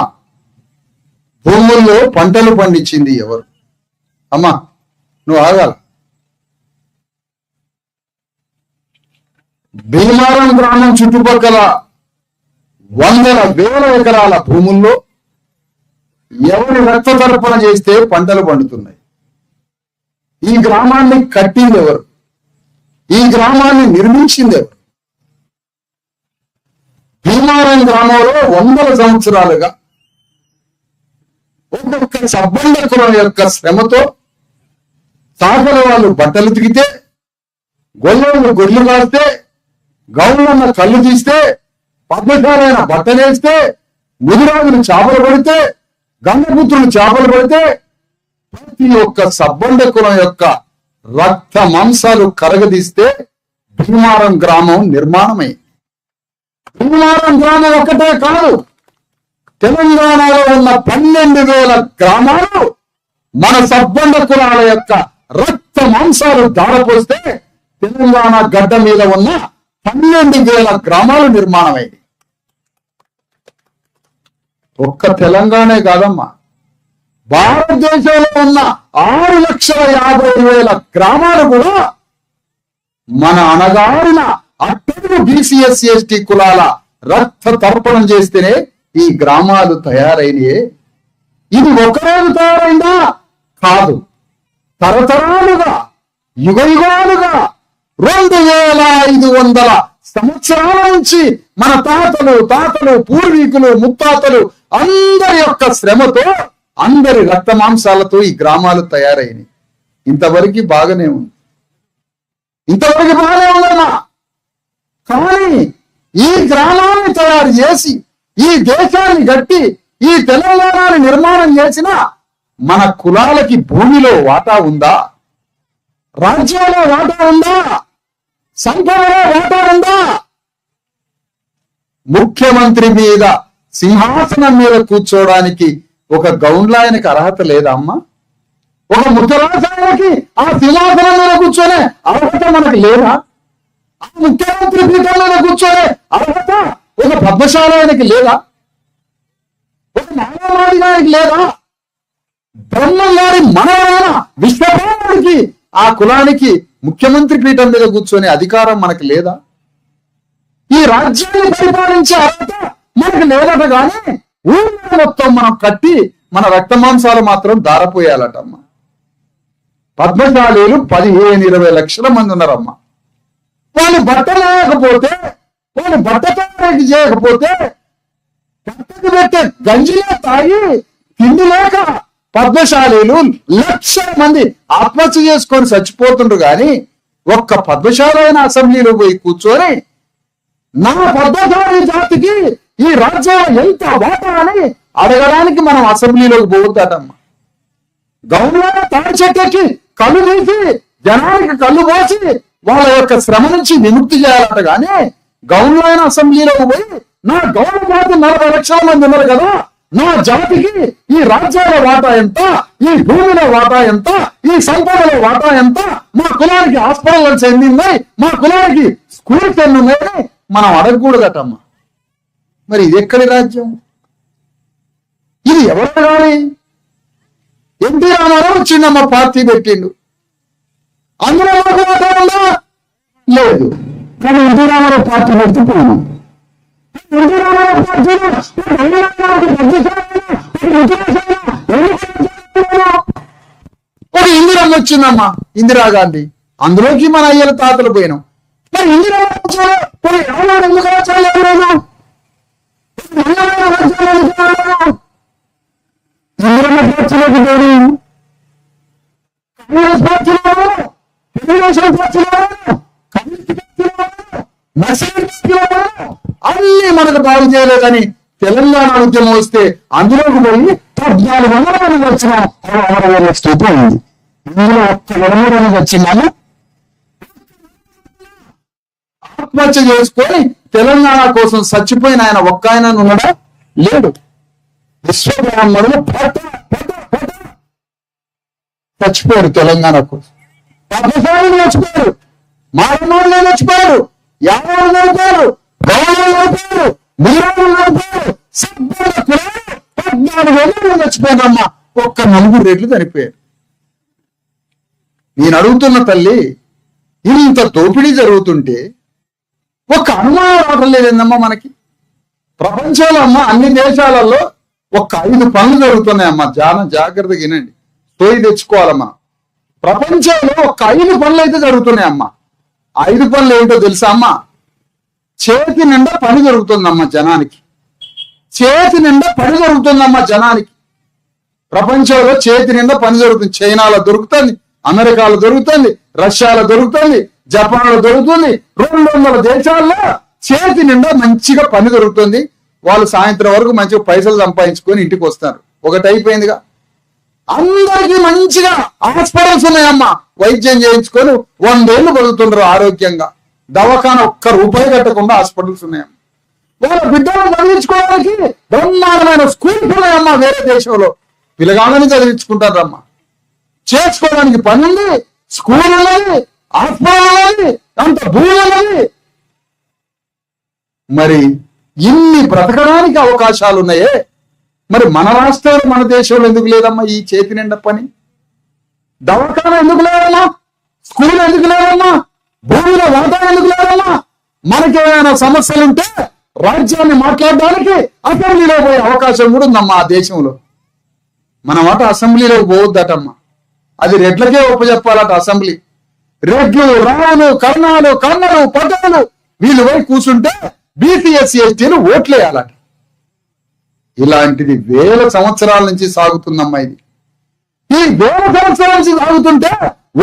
భూముల్లో పంటలు పండించింది ఎవరు? అమ్మా నువ్వు ఆగాల. భీమారం గ్రామం చుట్టుపక్కల వందల వేల ఎకరాల భూముల్లో ఎవరి రక్త తర్పణ చేస్తే పంటలు పండుతున్నాయి? ఈ గ్రామాన్ని కట్టింది ఎవరు? ఈ గ్రామాన్ని నిర్మించింది ఎవరు? భీమారం గ్రామంలో వందల సంవత్సరాలుగా ఒక్కొక్క సబ్బండ కులం యొక్క శ్రమతో తాకల వాళ్ళు బట్టలు తిగితే, గొల్లలు గొడ్లు కాస్తే, గౌళ్ళన్న కళ్ళు తీస్తే, పద్మశాలైన బట్టలేస్తే, ముదిరాజులు చేపలు పడితే, గంగపుత్రులు చేపలు పడితే ప్రతి ఒక్క సబ్బండ కులం యొక్క రక్త మాంసాలు కరగదీస్తే భీమారం గ్రామం నిర్మాణమైంది. భీమారం గ్రామం ఒక్కటే కాదు, తెలంగాణలో ఉన్న 12,000 గ్రామాలు మన సబ్బండ కులాల యొక్క రక్త మాంసాలు దారపోస్తే తెలంగాణ గడ్డ మీద ఉన్న 12,000 గ్రామాలు నిర్మాణమైంది. ఒక్క తెలంగాణే కాదమ్మా, భారతదేశంలో ఉన్న 6,50,000 గ్రామాలు కూడా మన అణగారిన అట్టడుగు బీసీఎస్ ఎస్టీ కులాల రక్త తర్పణం చేస్తేనే ఈ గ్రామాలు తయారైనయే. ఇది ఒకరోజు తయారైందా? కాదు, తరతరాలుగా యుగయుగాలుగా 2,500 సంవత్సరాల నుంచి మన తాతలు పూర్వీకులు ముత్తాతలు అందరి యొక్క శ్రమతో అందరి రక్త మాంసాలతో ఈ గ్రామాలు తయారైనవి. ఇంతవరకు బాగానే ఉంది, ఇంతవరకు బాగానే ఉందమ్మా. కానీ ఈ గ్రామాన్ని తయారు చేసి ఈ దేశాన్ని గట్టి ఈ తెలంగాణని నిర్మాణం చేసిన మన కులాలకి భూమిలో వాటా ఉందా? రాజ్యంలో వాటా ఉందా? సంపదలో వాటా ఉందా? ముఖ్యమంత్రి మీద సింహాసనం మీద కూర్చోవడానికి ఒక గౌండ్లాయనకి అర్హత లేదా అమ్మా? ఒక ముఖ్యరాజానికి ఆ సింహాసనం మీద కూర్చొనే అర్హత మనకు లేదా? ఆ ముఖ్యమంత్రి పీఠం మీద కూర్చొనే అర్హత ఒక పద్మశాలాయనకి లేదా? ఒక మానవాడికి లేదా? బ్రహ్మం గారి మనవరైన విశ్వభావానికి ఆ కులానికి ముఖ్యమంత్రి పీఠం మీద కూర్చొనే అధికారం మనకు లేదా? ఈ రాజ్యాన్ని పరిపాలించే అర్హత మనకు లేదట. కానీ ఊళ్ళో మొత్తం మనం కట్టి మన రక్త మాంసాలు మాత్రం దారపోయాలటమ్మా. పద్మశాలీలు 15-20 లక్షల మంది ఉన్నారమ్మా. వాళ్ళు బట్ట లేకపోతే, వాళ్ళు బట్ట తయారీ చేయకపోతే, బట్టకు పెట్టే గంజిలో తాగి తిండి లేక పద్మశాలీలు లక్షల మంది ఆత్మహత్య చేసుకొని చచ్చిపోతుండ్రు. కానీ ఒక్క పద్మశాలైన అసెంబ్లీలో పోయి కూర్చొని నా పద్మశాలి జాతికి ఈ రాజ్యంలో ఎంత వాటా అని అడగడానికి మనం అసెంబ్లీలోకి పోతాడమ్మా. గౌరవ తాడి చెట్టుకి కళ్ళు తీసి జనానికి కళ్ళు పోసి వాళ్ళ యొక్క శ్రమ నుంచి విముక్తి చేయాలట. కానీ గౌరవైన అసెంబ్లీలోకి పోయి నా గౌరవ జాతి 40 లక్షల మంది ఉన్నారు కదా, నా జాతికి ఈ రాజ్యాల వాటా ఎంత, ఈ భూమిలో వాటా ఎంత, ఈ సంపదలో వాటా ఎంత, మా కులానికి హాస్పిటల్స్ ఎన్ని ఉన్నాయి, మా కులానికి స్కూల్స్ ఎన్ని ఉన్నాయని మనం అడగకూడదటమ్మా. మరి ఇది ఎక్కడి రాజ్యం? ఇది ఎవరు కానీ? ఎన్టీ రామారావు చిన్నమ్మ పార్టీ పెట్టిండు, అందులో మాకు వాటా ఉందా? లేదు. కానీ ఎన్టీ రామారావు పార్టీ పెడితే పోయాను. ఎన్టీ రామారావు పార్టీలో ఒక ఇందిరమ్మ వచ్చిందమ్మా, ఇందిరాగాంధీ, అందులోకి మన అయ్యల తాతలు పోయినాం. మరి ఇందిరమ్మ ఎందుకు వచ్చారు? ఇందిరమ్మ పార్టీలోకి పోయి కాంగ్రెస్ పార్టీలో, తెలుగుదేశం పార్టీలో, కమ్యూనిస్ట్ పార్టీలో, నర్సరీ పార్టీలో అన్ని మనకు బాగు చేయలేదని తెలంగాణ ఉద్యమం వస్తే అందులోకి పోయి 1400 మంది వచ్చిన అమరవీరుల స్థూపం ఉంది. ఇందులో ఒక్క 23 మంది వచ్చిందని ఆత్మహత్య చేసుకొని తెలంగాణ కోసం చచ్చిపోయిన ఆయన ఒక్క ఆయన ఉన్నాడా? లేడు. విశ్వబ్రాహ్మణులు చచ్చిపోయారు తెలంగాణ కోసం. పద్మశాలు చచ్చిపోయారు, మారనోళ్ళు చచ్చిపోయారు, యాదవులు చనిపోయారు, గౌరవులు చనిపోయారు, మిగిలిన చనిపోయారు. 14,000 చచ్చిపోయారమ్మా. ఒక్క 4 రెట్లు చనిపోయారు. నేను అడుగుతున్న తల్లి, ఇంత దోపిడీ జరుగుతుంటే ఒక్క అనుమానం రావడం లేదమ్మా మనకి. ప్రపంచంలో అమ్మా అన్ని దేశాలలో ఒక్క 5 పనులు జరుగుతున్నాయమ్మా. జాగ్రత్తగా వినండి, సోయి తెచ్చుకోవాలమ్మా. ప్రపంచంలో ఒక్క 5 పనులు అయితే జరుగుతున్నాయమ్మా. 5 పనులు ఏమిటో తెలుసా అమ్మా? చేతి నిండా పని జరుగుతుందమ్మా జనానికి. చేతి నిండా పని జరుగుతుందమ్మా జనానికి. ప్రపంచంలో చేతి నిండా పని జరుగుతుంది. చైనాలో దొరుకుతుంది, అమెరికాలో దొరుకుతుంది, రష్యాలో దొరుకుతుంది, జపాన్లో దొరుకుతుంది. 200 దేశాల్లో చేతి నిండా మంచిగా పని దొరుకుతుంది. వాళ్ళు సాయంత్రం వరకు మంచిగా పైసలు సంపాదించుకొని ఇంటికి వస్తారు. ఒకటి అయిపోయిందిగా. అందరికీ మంచిగా హాస్పిటల్స్ ఉన్నాయమ్మా. వైద్యం చేయించుకొని 100 ఏళ్ళు బతుకుతున్నారు ఆరోగ్యంగా. దవాఖాన ఒక్క రూపాయి కట్టకుండా హాస్పిటల్స్ ఉన్నాయమ్మా. వాళ్ళ బిడ్డలను చదివించుకోవడానికి బ్రహ్మాండమైన స్కూల్స్ ఉన్నాయమ్మా. వేరే దేశంలో పిల్లగాళ్ళని చదివించుకుంటారమ్మా. చేసుకోవడానికి పని ఉంది, స్కూల్ ఉన్నది, హాస్పిటల్ ఉన్నది, అంత భూమి ఉన్నది. మరి ఇన్ని బ్రతకడానికి అవకాశాలు ఉన్నాయే, మరి మన రాష్ట్రంలో మన దేశంలో ఎందుకు లేదమ్మా ఈ చేతి నిండా పని? దవాఖాన ఎందుకు లేదమ్మా? స్కూల్ ఎందుకు లేదమ్మా? భూమిలో వాటా ఎందుకు లేదమ్మా? మనకేమైనా సమస్యలుంటే రాజ్యాన్ని మాట్లాడడానికి అసెంబ్లీలో పోయే అవకాశం కూడా ఉందమ్మా ఆ దేశంలో. మన మాట అసెంబ్లీలోకి పోవద్దటమ్మా. అది రెడ్లకే ఒప్పచెప్పాలట అసెంబ్లీ. రెడ్లు, రావులు, కర్ణాలు, కన్నలు, పటేలు వీళ్ళు పోయి కూర్చుంటే బీసీ ఎస్సీ ఎస్టీలు ఓట్లేయాలట. ఇలాంటిది 1000 సంవత్సరాల నుంచి సాగుతుందమ్మా ఇది. ఈ 1000 సంవత్సరాల నుంచి సాగుతుంటే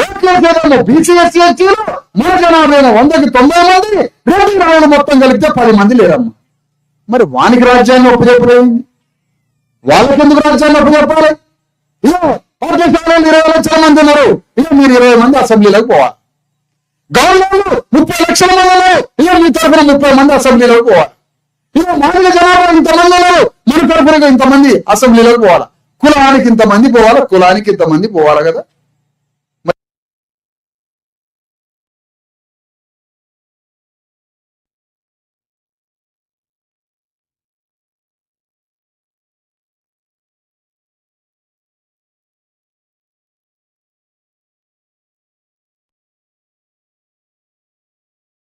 ఓట్లేసేదమ్మా బీసీ ఎస్సీ ఎస్టీలు. మన జనాభా 100కి 90 మంది, రెడ్డి రావులు మొత్తం కలిపితే 10 మంది లేరమ్మా. మరి వానికి రాజ్యాన్ని ఒప్పచెప్పలేదు, వాళ్ళకెందుకు రాజ్యాన్ని ఒప్పచెప్పాలి? ఇదో పాఠశాలలో 20 లక్షల మంది ఉన్నారు, ఇక మీరు 20 మంది అసెంబ్లీలోకి పోవాలి. గవర్నర్లు 30 లక్షల మంది ఉన్నారు, ఇక మీ తరఫున 30 మంది అసెంబ్లీలోకి పోవాలి. ఇక మానవ జనాభా ఇంతమంది ఉన్నారు, మన తరఫున ఇంతమంది అసెంబ్లీలోకి పోవాలి. కులానికి ఇంతమంది పోవాలి, కులానికి ఇంతమంది పోవాలి కదా.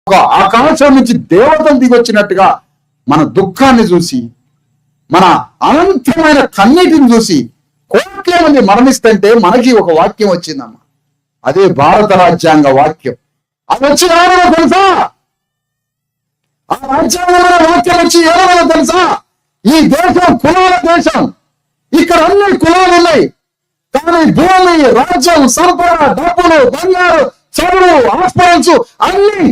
ఒక ఆకాశం నుంచి దేవతలు దిగొచ్చినట్టుగా మన దుఃఖాన్ని చూసి, మన అనంతమైన కన్నీటిని చూసి కోట్ల మంది మరణిస్తుంటే మనకి ఒక వాక్యం వచ్చిందమ్మా. అదే భారత రాజ్యాంగ వాక్యం. అది వచ్చి ఏమన్నా తెలుసా? ఆ రాజ్యాంగమైన వాక్యం వచ్చి ఏమన్నా తెలుసా? ఈ దేశం కులాల దేశం, ఇక్కడ అన్ని కులాలు ఉన్నాయి. కానీ భూమి, రాజ్యం, సంపద, డబ్బులు, బంగారు, చదువు, హాస్పిటల్స్ అన్ని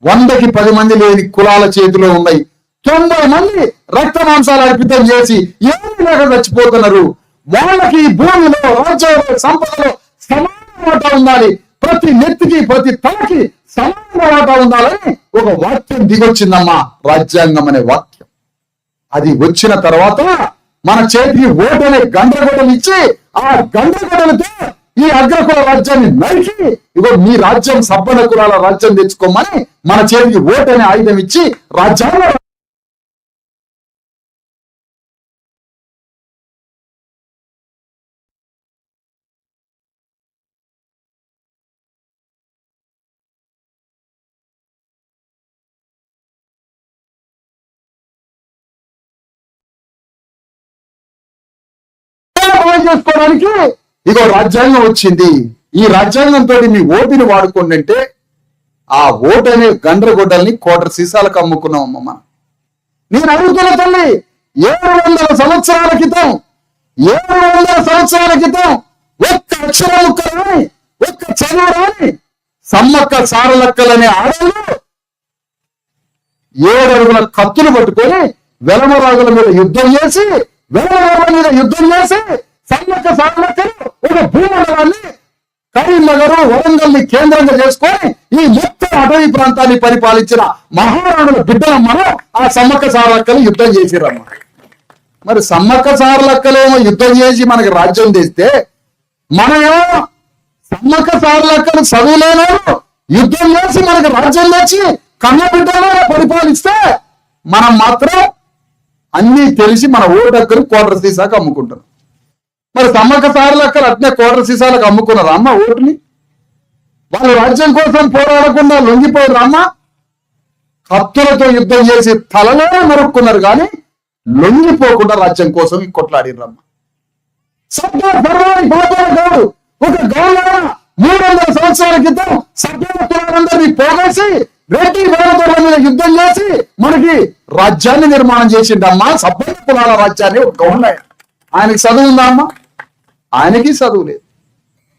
100కి 10 మంది లేని కులాల చేతిలో ఉన్నాయి. 90 మంది రక్త మాంసాలు అర్పితం చేసి ఏమీ లేక చచ్చిపోతున్నారు. వాళ్ళకి భూమిలో, రాజ్యంలో, సంపదలో సమాన వాటా ఉండాలి. ప్రతి నెత్తికి, ప్రతి తలకి సమాన వాటా ఉండాలని ఒక వాక్యం దిగొచ్చిందమ్మా, రాజ్యాంగం అనే వాక్యం. అది వచ్చిన తర్వాత మన చేతికి ఓటు అనే గండ్రగొడ్డలు ఇచ్చి, ఆ గండ్రగొడ్డలతో ఈ అగ్రకుల రాజ్యాన్ని నరికి, ఇగో మీ రాజ్యం సబ్బన కులాల రాజ్యం తెచ్చుకోమని మన చేతికి ఓటు అనే ఆయుధం ఇచ్చి రాజ్యాంగ చేసుకోవడానికి ఇగో రాజ్యాంగం వచ్చింది. ఈ రాజ్యాంగంతో మీ ఓటుని వాడుకోండి అంటే ఆ ఓటు అనే గండ్రగొడ్డల్ని 1/4 సీసాలకు అమ్ముకున్నాం అమ్మ మనం. నేను అడుగుతున్న తల్లి, 700 సంవత్సరాల క్రితం, 700 సంవత్సరాల క్రితం ఒక్క అక్షరం ముక్క రాని, ఒక్క చదువు రాని సమ్మక్క సారలక్కలనే ఆడవాళ్ళు 7 అడుగుల కత్తులు పట్టుకొని వెలమరాగుల మీద యుద్ధం చేసి వెలమరాగుల మీద యుద్ధం చేసి సమ్మక్క సారలక్కలు ఒక భూమండలాన్ని కరీంనగర్ వరంగల్ ని కేంద్రంగా చేసుకొని ఈ మొత్తం అటవీ ప్రాంతాన్ని పరిపాలించిన మహారాణుల బిడ్డలమ్మను ఆ సమ్మక్క సారలక్కలు యుద్ధం చేసిరమ్మ. మరి సమ్మక్క సారలక్కలేమో యుద్ధం చేసి మనకి రాజ్యం తెస్తే మనమేమో సమ్మక్క సారలక్కలు చదువులేనో యుద్ధం చేసి మనకి రాజ్యం తెచ్చి కన్న బిడ్డలో పరిపాలిస్తే మనం మాత్రం అన్ని తెలిసి మన ఓటు హక్కులు కోటర సీసాకు అమ్ముకుంటున్నాం. మరి సమ్మక్క సారలక్కలు అట్నే కోటర సీసాలకు అమ్ముకున్నారు అమ్మ ఓటుని. వాళ్ళు రాజ్యం కోసం పోరాడకుండా లొంగిపోయారు అమ్మ. కత్తులతో యుద్ధం చేసి తలలోనే నరుక్కున్నారు కానీ లొంగిపోకుండా రాజ్యం కోసం కొట్లాడిర్రమ్మ. సర్దార్ సర్వాయి పాపాల గౌడు ఒక గౌరవ 300 సంవత్సరాల క్రితం సభ్యుల కులాలందరినీ పోగేసి రెడ్డి వేలతోల మీద యుద్ధం చేసి మనకి రాజ్యాన్ని నిర్మాణం చేసిండమ్మా. సభ్యుల కులాల రాజ్యాన్ని ఒక గౌరవ. ఆయనకి చదువు ఉందా అమ్మా? ఆయనకి చదువు లేదు.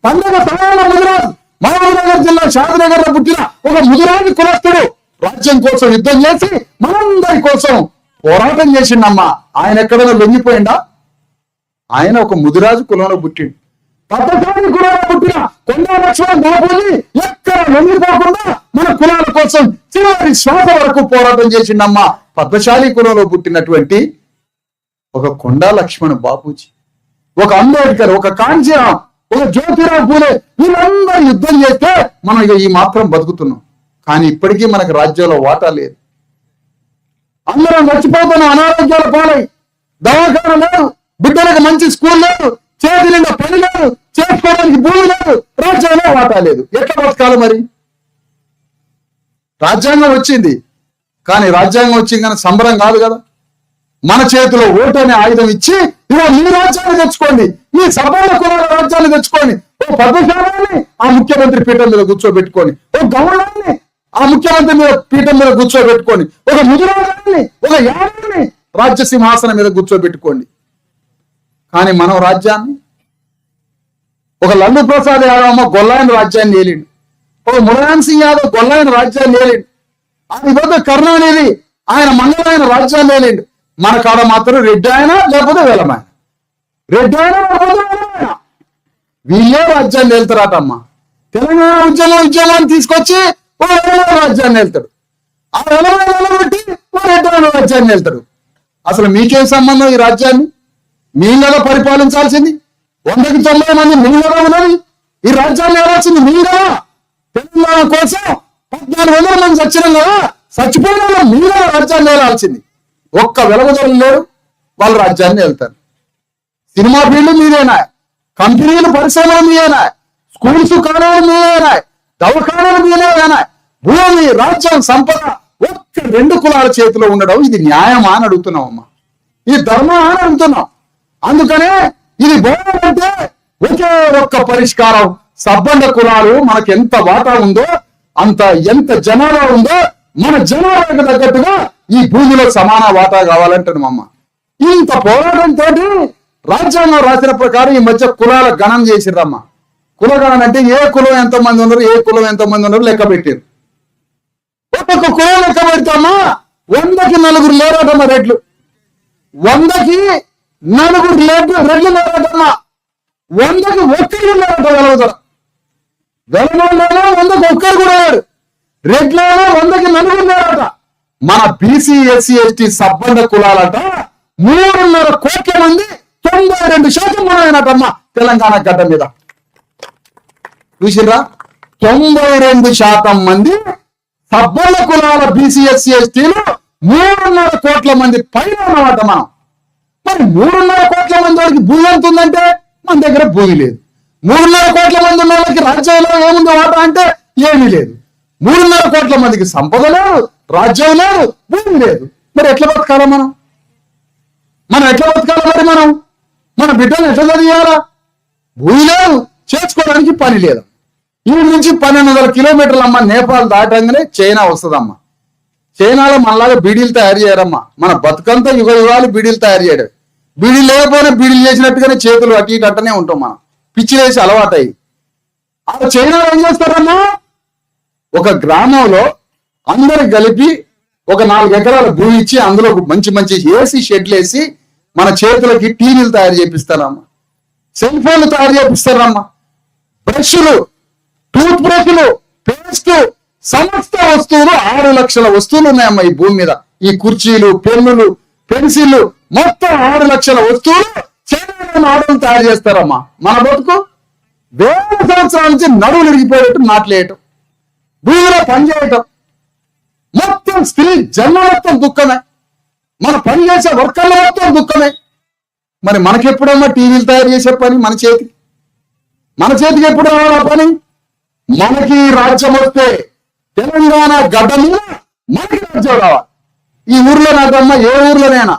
పండుగ సమయంలో ముదిరాజు మహబూబ్నగర్ జిల్లా షాద్నగర్ లో పుట్టిన ఒక ముదిరాజు కులస్తుడు రాజ్యం కోసం యుద్ధం చేసి మనందరి కోసం పోరాటం చేసిండమ్మా. ఆయన ఎక్కడైనా లొంగిపోయిందా? ఆయన ఒక ముదిరాజు కులంలో పుట్టిండు. పద్దశాలి కులంలో పుట్టిన కొండా లక్ష్మణ్ బాబుని ఎక్కడ లొంగిపోకుండా మన కులాల కోసం చివరి శ్వాస వరకు పోరాటం చేసిండమ్మా. పద్దశాలి కులంలో పుట్టినటువంటి ఒక కొండా లక్ష్మణ్ బాపూజీ, ఒక అంబేద్కర్, ఒక కాంచీరాం, ఒక జ్యోతిరావు పూలే వీళ్ళందరూ యుద్ధం చేస్తే మనం ఇక ఈ మాత్రం బతుకుతున్నాం. కానీ ఇప్పటికీ మనకు రాజ్యంలో వాటా లేదు. అందరం చచ్చిపోతున్నాం, అనారోగ్యాల పాలై, దవాఖాన లేదు, బిడ్డలకు మంచి స్కూల్ లేదు, చేతి నిండా పని లేదు, చేసుకోవడానికి భూమి లేదు, రాజ్యంలో వాటా లేదు. ఎట్లా బతకాలి మరి? రాజ్యాంగం వచ్చింది కానీ రాజ్యాంగం వచ్చింది కానీ సంబరం కాదు కదా. మన చేతిలో ఓటు అనే ఆయుధం ఇచ్చి ఇవో మీ రాజ్యాన్ని తెచ్చుకోండి, మీ సభల కులాల రాజ్యాన్ని తెచ్చుకొని, ఓ పద్మశాలని ఆ ముఖ్యమంత్రి పీఠం మీద కూర్చోబెట్టుకొని, ఓ గవర్నర్ని ఆ ముఖ్యమంత్రి మీద పీఠం మీద కూర్చోబెట్టుకొని, ఒక ముదిరాజాన్ని ఒక యాదవ్ని రాజ్య సింహాసనం మీద కూర్చోబెట్టుకోండి. కానీ మనం రాజ్యాన్ని ఒక లల్లు ప్రసాద్ యాదవ్ గొల్లాయన రాజ్యాన్ని ఏలిండు, ఒక ములాయం సింగ్ యాదవ్ గొల్లాయన రాజ్యాన్ని ఏలిండు, ఆయన పోతే కరుణానిధి ఆయన మంగళాయన రాజ్యాన్ని ఏలిండు. మన కాడ మాత్రం రెడ్డి ఆయన లేకపోతే వేలమాయన, రెడ్డి ఆయన లేకపోతే వేలమాయన, వీళ్ళే రాజ్యాన్ని వెళ్తారటమ్మా. తెలంగాణ ఉద్యమాన్ని తీసుకొచ్చి ఓ వేలమాయన రాజ్యాన్ని వెళ్తాడు, ఆ వేలమాయన బట్టి ఓ రెడ్డి ఆయన రాజ్యాన్ని వెళ్తాడు. అసలు మీకేం సంబంధం ఈ రాజ్యాన్ని? మీళ్ళలో పరిపాలించాల్సింది 100కి 90 మంది మీళ్ళలో ఉన్నది. ఈ రాజ్యాన్ని ఏడాల్సింది మీరా? తెలంగాణ కోసం 1400 మంది చచ్చినాం కదా, చచ్చిపోయిన మీరా రాజ్యాన్ని ఏలాల్సింది. ఒక్క వెలగదొరలు లేరు, వాళ్ళ రాజ్యాన్ని వెళ్తారు. సినిమా ఫీల్డ్ మీరేనా, కంపెనీలు పరిశ్రమలు మీరేనా, స్కూల్స్ కాలేజీలు మీరేనా, దవాఖానాలు మీరేనా, భూమి రాజ్యం సంపద ఒక్క 2 కులాల చేతిలో ఉండడం ఇది న్యాయమా అని అడుగుతున్నాం అమ్మా. ఇది ధర్మమా అని అడుగుతున్నాం. అందుకనే ఇది బాగుంటే ఒకే ఒక్క పరిష్కారం, సబ్బండ కులాలు మనకు ఎంత వాటా ఉందో అంత, ఎంత జనాభా ఉందో మన జనాభాకు తగ్గట్టుగా ఈ భూమిలో సమాన వాటా కావాలంటున్నామమ్మ. ఇంత పోరాటంతో రాజ్యాంగం రాసిన ప్రకారం ఈ మధ్య కులాల గణన చేసిరమ్మా. కులగణన అంటే ఏ కులం ఎంతమంది ఉన్నారు, ఏ కులం ఎంతమంది ఉన్నారు లెక్క పెట్టారు. ఒక్కొక్క కులం లెక్క పెడతామా 100కి 4 లేరటమ్మా రెడ్లు, 100కి 4 రెడ్లు లేరటమ్మా, 100కి 1 లేరట వెలవదర. వెలవలలో 100కి 1 కూడా లేరు, రెడ్లలో 100కి 4 లేరట. మన బీసీ ఎస్సీ ఎస్టీ సబ్బండ కులాలట 3.5 కోట్ల మంది 92% మనమేనటమ్మా తెలంగాణ గడ్డ మీద. చూసిర్రా, 92% మంది సబ్బండ కులాల బీసీ ఎస్సీ ఎస్టీలు 3.5 కోట్ల మంది పైన ఉన్నమాట మనం. మరి 3.5 కోట్ల మంది వాడికి భూమి ఎంత ఉందంటే మన దగ్గర భూమి లేదు. 3.5 కోట్ల మంది ఉన్న వాళ్ళకి రాజ్యంలో ఏముంది వాటా అంటే ఏమీ లేదు. 3.5 కోట్ల మందికి సంపద లేదు, రాజ్యం లేదు, భూమి లేదు. మరి ఎట్లా బతకాలా మనం? ఎట్లా బతకాలా మరి మనం? మన బిడ్డలు ఎట్లా చదివాలా? భూమి లేదు, చేసుకోవడానికి పని లేదు. ఈ నుంచి 1200 కిలోమీటర్లు అమ్మ నేపాల్ దాటంగానే చైనా వస్తుందమ్మా. చైనాలో మనలాగా బీడీలు తయారు చేయరమ్మా. మన బతుకంతా యుగాలు బీడీలు తయారు చేయడం. బీడీలు లేకపోయినా బీడీలు చేసినట్టుగానే చేతులు అటు ఇటు అట్టనే ఉంటాం మనం, పిచ్చి వేసి అలవాటయి. ఆ చైనాలో ఏం చేస్తారమ్మా, ఒక గ్రామంలో అందరు కలిపి ఒక 4 ఎకరాల భూమి ఇచ్చి అందులో మంచి మంచి ఏసీ షెడ్లు వేసి మన చేతులకి టీవీలు తయారు చేపిస్తారమ్మా, సెల్ ఫోన్లు తయారు చేపిస్తారమ్మా, బ్రష్లు, టూత్ బ్రష్లు, పేస్ట్, సమస్త వస్తువులు 6 లక్షల వస్తువులు ఉన్నాయమ్మా ఈ భూమి మీద. ఈ కుర్చీలు, పెన్నులు, పెన్సిళ్ళు మొత్తం 6 లక్షల వస్తువులు చైనా ఆడలు తయారు చేస్తారమ్మా. మన బతుకు వేల సంవత్సరాల నుంచి నడువులు ఇరిగిపోయేటట్టు నాట్లేయటం, భూమిలో పనిచేయటం, మొత్తం స్త్రీ జన్మ మొత్తం దుఃఖమే, మన పని చేసే వర్కర్ల మొత్తం దుఃఖమే. మరి మనకెప్పుడమ్మా టీవీలు తయారు చేసే పని మన చేతికి ఎప్పుడు రావాలి ఆ పని? మనకి రాజ్యం వస్తే తెలంగాణ గడ్డ మీద మనకి రాజ్యం రావాలి. ఈ ఊర్లో నాకమ్మా ఏ ఊర్లోనైనా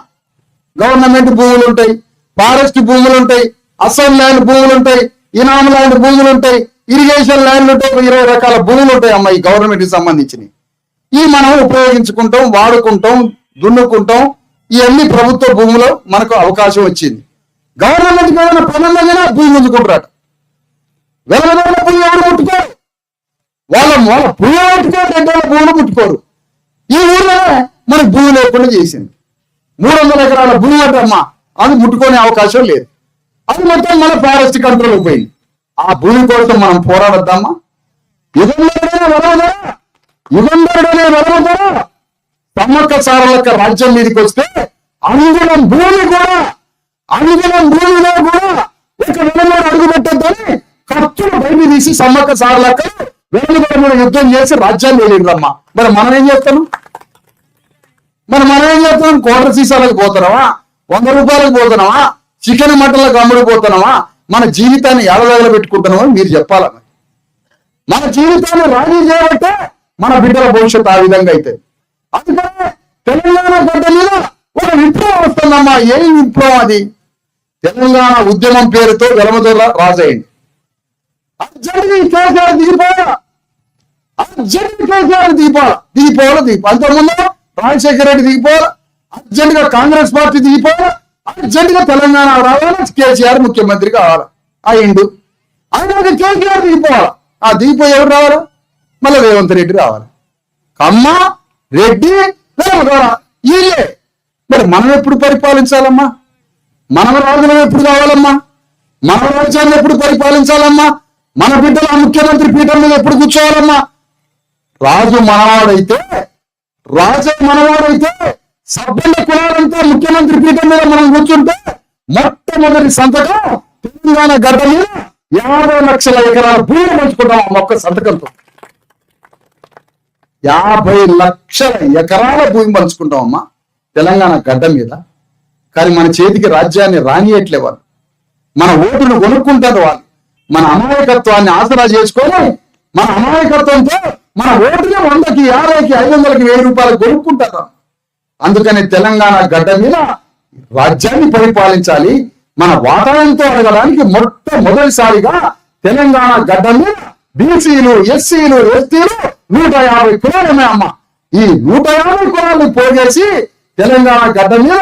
గవర్నమెంట్ భూములు ఉంటాయి, ఫారెస్ట్ భూములు ఉంటాయి, అసైన్ ల్యాండ్ భూములు ఉంటాయి, ఇనామ్ ల్యాండ్ భూములు ఉంటాయి, ఇరిగేషన్ ల్యాండ్లు ఉంటాయి, 20 రకాల భూములు ఉంటాయి అమ్మా ఈ గవర్నమెంట్ కి సంబంధించినవి. ఈ మనం ఉపయోగించుకుంటాం, వాడుకుంటాం, దున్నుకుంటాం. ఇవన్నీ ప్రభుత్వ భూములో మనకు అవకాశం వచ్చింది. గవర్నమెంట్ ఏమైనా పనులైనా భూమి ముందుకుంటారట. వెలవెల భూమి ఎవరు ముట్టుకోరు, వాళ్ళ భూమి ముట్టుకోరు, 2 భూములు ముట్టుకోరు. ఈ ఊర్లోనే మనకు భూమి లేకుండా చేసింది. 300 ఎకరాల భూమి అంటమ్మా, అది ముట్టుకునే అవకాశం లేదు. అది మొత్తం మన ఫారెస్ట్ కంట్రోల్ పోయింది. ఆ భూమి కోసం మనం పోరాడద్దామా? యుగంధరుడనే వరవదరా సమ్మక్క సారలక్క రాజ్యం మీదకి వస్తే అంగుళం భూమిలో కూడా ఒక వెలుగులో అడుగు పెట్టద్దని ఖర్చులు బయట తీసి సమ్మక్క సారలక్క వెలుగుల మీద యుద్ధం చేసి రాజ్యాన్ని వెళ్ళిండ్రమ్మా. మరి మనం ఏం చేస్తాం? కోట్ల సీసాలకు పోతున్నావా? 100 రూపాయలకు పోతున్నావా? చికెన్ మటన్లకు అమ్ముడు పోతున్నావా? మన జీవితాన్ని ఏడదగల పెట్టుకుంటున్నామని మీరు చెప్పాల. మన జీవితాన్ని రాజీ చేయబట్టే మన బిడ్డల భవిష్యత్తు ఆ విధంగా అయితే. అందుకనే తెలంగాణ గడ్డ మీద ఒక విప్లవం వస్తుందమ్మా. ఏం విప్లవం అది? తెలంగాణ ఉద్యమం పేరుతో వెలమదొర రాజయ్యండి. అర్జెంట్గా కేసీఆర్ దిగిపోవాలా, అంతకుముందు రాజశేఖర రెడ్డి దిగిపోవాలా, అర్జెంట్ గా కాంగ్రెస్ పార్టీ దిగిపోవాలా, అర్జెంట్ గా తెలంగాణ రావాలా, కేసీఆర్ ముఖ్యమంత్రి కావాలా అయిండు. ఆయన కేసీఆర్ దిగిపోవాలా. ఆ దిగిపోయి ఎవరు రావాలా? మళ్ళీ రేవంత్ రెడ్డి రావాలి. కమ్మ రెడ్డి వీళ్ళే. మరి మనం ఎప్పుడు పరిపాలించాలమ్మా? మన రాజులను ఎప్పుడు కావాలమ్మా? మన రాజ్యాన్ని ఎప్పుడు పరిపాలించాలమ్మా? మన బిడ్డల ముఖ్యమంత్రి పీఠం మీద ఎప్పుడు కూర్చోవాలమ్మా? రాజు మనవాడైతే సభ్యుల కులాలంతా ముఖ్యమంత్రి పీఠం మీద మనం కూర్చుంటే మొట్టమొదటి సంతకం తెలంగాణ గడ్డ మీద 50 లక్షల ఎకరాల భూమి పంచుకుంటాం. ఒక్క సంతకంతో 50 లక్షల ఎకరాల భూమి పంచుకుంటామమ్మా తెలంగాణ గడ్డ మీద. కానీ మన చేతికి రాజ్యాన్ని రానియట్లే వాళ్ళు. మన ఓటును కొనుక్కుంటారు వాళ్ళు. మన అమాయకత్వాన్ని ఆసరా చేసుకొని మన అమాయకత్వంతో మన ఓటుని 100కి, 50కి, 500కి, 1000 రూపాయలకు కొనుక్కుంటారు. అందుకని తెలంగాణ గడ్డ మీద రాజ్యాన్ని పరిపాలించాలి. మన వాతావరణంతో అడగడానికి మొట్టమొదటిసారిగా తెలంగాణ గడ్డ మీద బీసీలు, ఎస్సీలు, ఎస్టీలు 150 కులాలు ఉన్నాయమ్మా. ఈ 150 కులాలను పోగేసి తెలంగాణ గడ్డ మీద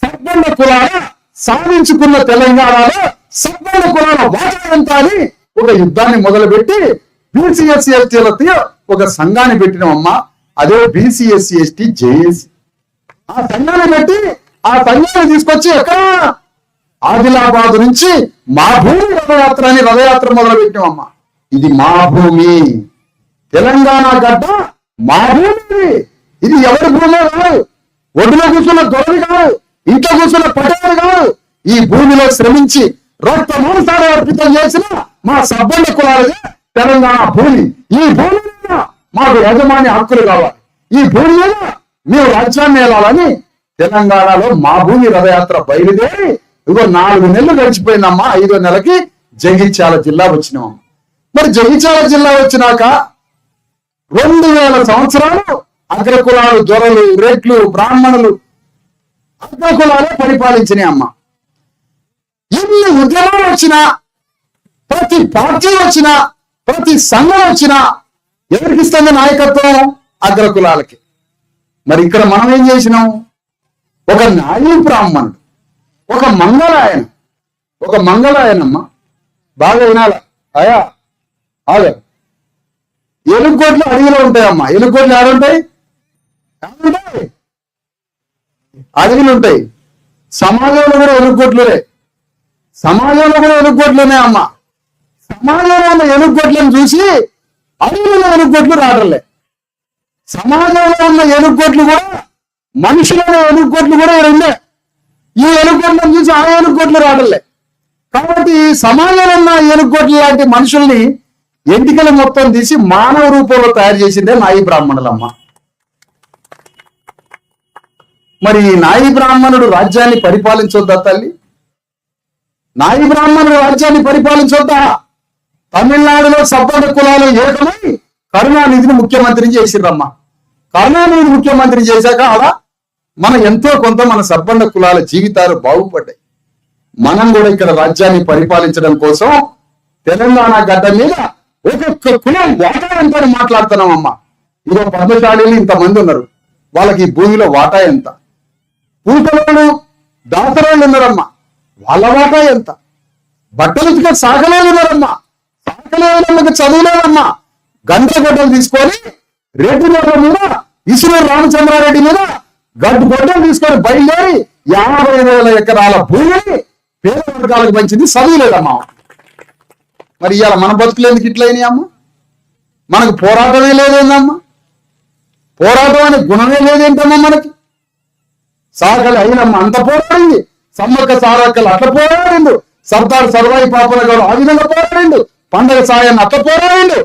సబ్బండ కులాల సాధించుకున్న తెలంగాణలో సబ్బండ కులాల వాతావరణంతో ఒక యుద్ధాన్ని మొదలుపెట్టి బీసీ, ఎస్సీ, ఎస్టీలతో ఒక సంఘాన్ని పెట్టినామమ్మా. అదే బీసీ, ఎస్సీ, ఎస్టీ జేఏసీ. ఆ సంఘాన్ని పెట్టి ఆ సంఘాన్ని తీసుకొచ్చి ఎక్కడ ఆదిలాబాద్ నుంచి మా భూమి రథయాత్ర మొదలు పెట్టినామమ్మా. ఇది మా భూమి, తెలంగాణ గడ్డ మా భూమి. ఇది ఎవరి భూమి కాదు, ఒడ్డులో కూర్చున్న దొరది కాదు, ఇంట్లో కూర్చున్న పటేలు కాదు. ఈ భూమిలో శ్రమించి రక్త మాంసాలు అర్పితం చేసిన మా సబ్బండ కులాలది తెలంగాణ భూమి. ఈ భూమి మీద మాకు యజమాని హక్కులు కావాలి. ఈ భూమి మీద మేము రాజ్యాన్ని వెళ్ళాలని తెలంగాణలో మా భూమి రథయాత్ర బయలుదేరి 4 నెలలు గడిచిపోయిందమ్మా. 5వ నెలకి జగిత్యాల జిల్లా వచ్చినామమ్మా. మరి జగిత్యాల జిల్లా వచ్చినాక 2000 సంవత్సరాలు అగ్రకులాలు, దొరలు, రెడ్లు, బ్రాహ్మణులు, అగ్రకులాలే పరిపాలించినాయి అమ్మ. ఎన్ని ఉద్యమాలు వచ్చినా, ప్రతి పార్టీ వచ్చినా, ప్రతి సంఘం వచ్చినా ఎవరికి ఇస్తుంది నాయకత్వం? అగ్రకులాలకి. మరి ఇక్కడ మనం ఏం చేసినాం? ఒక నాయీ బ్రాహ్మణుడు, ఒక మంగళాయనమ్మ బాగా వినాల. అయా ఆగ ఎలుగుకోట్లు అడవిలో ఉంటాయమ్మా. ఎలుగుకోట్లు ఏడుంటాయి? ఏముంటాయి? అడవిలు ఉంటాయి. సమాజంలో కూడా ఎనుగొట్లునే, సమాజంలో కూడా ఎనుగొట్లునే అమ్మ. సమాజంలో ఉన్న ఎనుగొట్లను చూసి అడవిలో ఎనుగొట్లు రావట్లే. సమాజంలో ఉన్న ఎనుగొట్లు కూడా మనుషులలో ఎనుగొట్లు కూడా ఉండే. ఈ ఎనుగొట్లను చూసి ఆ ఎనుగొట్లు రావట్లే. కాబట్టి సమాజంలో ఉన్న ఎనుగొట్లు లాంటి మనుషుల్ని ఎంటికలు మొత్తం తీసి మానవ రూపంలో తయారు చేసిందే నాయి బ్రాహ్మణులమ్మ. మరి ఈ నాయి బ్రాహ్మణుడు రాజ్యాన్ని పరిపాలించొద్దా తల్లి? నాయి బ్రాహ్మణుడు రాజ్యాన్ని పరిపాలించొద్దా? తమిళనాడులో సబ్బన కులాలు ఏకమై కరుణానిధిని ముఖ్యమంత్రి చేసిర్రమ్మ. కరుణానిధిని ముఖ్యమంత్రి చేశాక అలా ఎంతో కొంత మన సబ్బండ కులాల జీవితాలు బాగుపడ్డాయి. మనం కూడా ఇక్కడ రాజ్యాన్ని పరిపాలించడం కోసం తెలంగాణ గడ్డ మీద ఒక్కొక్క కులం వాటా ఎంత అని మాట్లాడుతున్నామమ్మా. ఇదో పద్మశాలీలు ఇంతమంది ఉన్నారు, వాళ్ళకి ఈ భూమిలో వాటా ఎంత? పూటలోళ్ళు దాసరోళ్ళు ఉన్నారమ్మా, వాళ్ళ వాటా ఎంత? బట్టలు ఉతికే సాకలేలు ఉన్నారమ్మా, సాకలేళ్ళకి చదువులేదమ్మా. గంటగడ్డలు తీసుకొని రెడ్డి మీద ఇసునూరు రామచంద్రారెడ్డి మీద గడ్డలు తీసుకొని బయలుదేరి 50,000 ఎకరాల భూమిని పేద వర్గాలకు పంచింది, చదువులేదమ్మా. మరి ఇవాళ మన బతుకులు ఎందుకు ఇట్లయినాయి అమ్మ? మనకు పోరాటమే లేదేందమ్మా? పోరాటం అనే గుణమే లేదేంటమ్మా మనకి? సాకలి అయినమ్మ అంత పోరాడింది, సమ్మక్క సారక్కలు అట్లా పోరాడిండు, సర్దార్ సర్వాయి పాపల గారు ఆ విధంగా పోరాడిండు, పండగ సాయాన్ని అట్లా పోరాడిండు,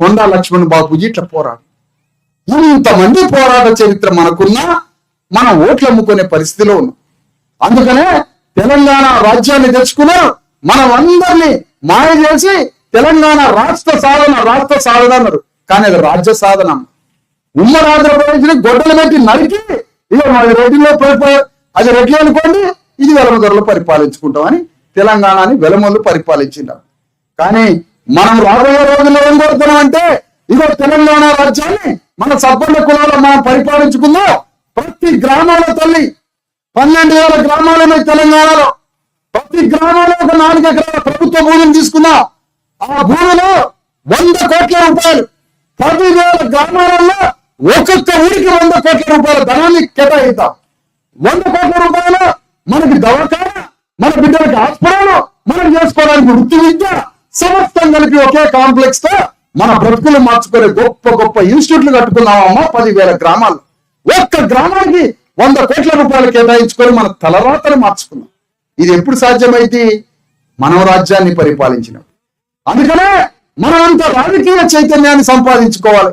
కొండా లక్ష్మణ్ బాపూజీ ఇట్లా పోరాడు. ఇంతమంది పోరాట చరిత్ర మనకున్నా మనం ఓట్లు అమ్ముకునే పరిస్థితిలో ఉన్నాం. అందుకనే తెలంగాణ రాజ్యాన్ని తెచ్చుకున్నారు, మనం అందరినీ మాయ చేసి తెలంగాణ రాష్ట్ర సాధన అన్నారు. కానీ అది రాజ్య సాధన. ఉమ్మడి ఆంధ్రప్రదేశ్ ని గొడ్డలు పెట్టి నరికి ఇక మన రెడ్డిలో అది రెడ్లు అనుకోండి, ఇది వెలమదొరలు పరిపాలించుకుంటామని తెలంగాణని వెలమల్లు పరిపాలించినారు. కానీ మనం రాబోయే రోజుల్లో ఏం కోరుతున్నాం అంటే, ఇగో తెలంగాణ రాజ్యాన్ని మన సబ్బండ కులాలు మనం పరిపాలించుకుందాం. ప్రతి గ్రామాల తల్లి 12,000 గ్రామాలు ఉన్నాయి తెలంగాణలో. ప్రతి గ్రామంలో ఒక 4 ఎకరాల ప్రభుత్వ భూమిని తీసుకున్నాం. ఆ భూమిలో 100 కోట్ల రూపాయలు, 10,000 గ్రామాలలో ఒక్కొక్క ఊరికి 100 కోట్ల రూపాయల ధనాన్ని కేటాయిద్దాం. 100 కోట్ల రూపాయలు మనకి దవాఖానా, మన బిడ్డలకి హాస్పిటల్, మనం చేసుకోవడానికి వృత్తి విద్య సమస్తం కలిపి ఒకే కాంప్లెక్స్ తో మన బ్రతుకులు మార్చుకునే గొప్ప గొప్ప ఇన్స్టిట్యూట్లు కట్టుకున్నామమ్మా. 10,000 గ్రామాలు, ఒక్క గ్రామానికి 100 కోట్ల రూపాయలు కేటాయించుకొని మన తలరాతను మార్చుకున్నాం. ఇది ఎప్పుడు సాధ్యమైతే? మనం రాజ్యాన్ని పరిపాలించినాం. అందుకనే మనమంతా రాజకీయ చైతన్యాన్ని సంపాదించుకోవాలి,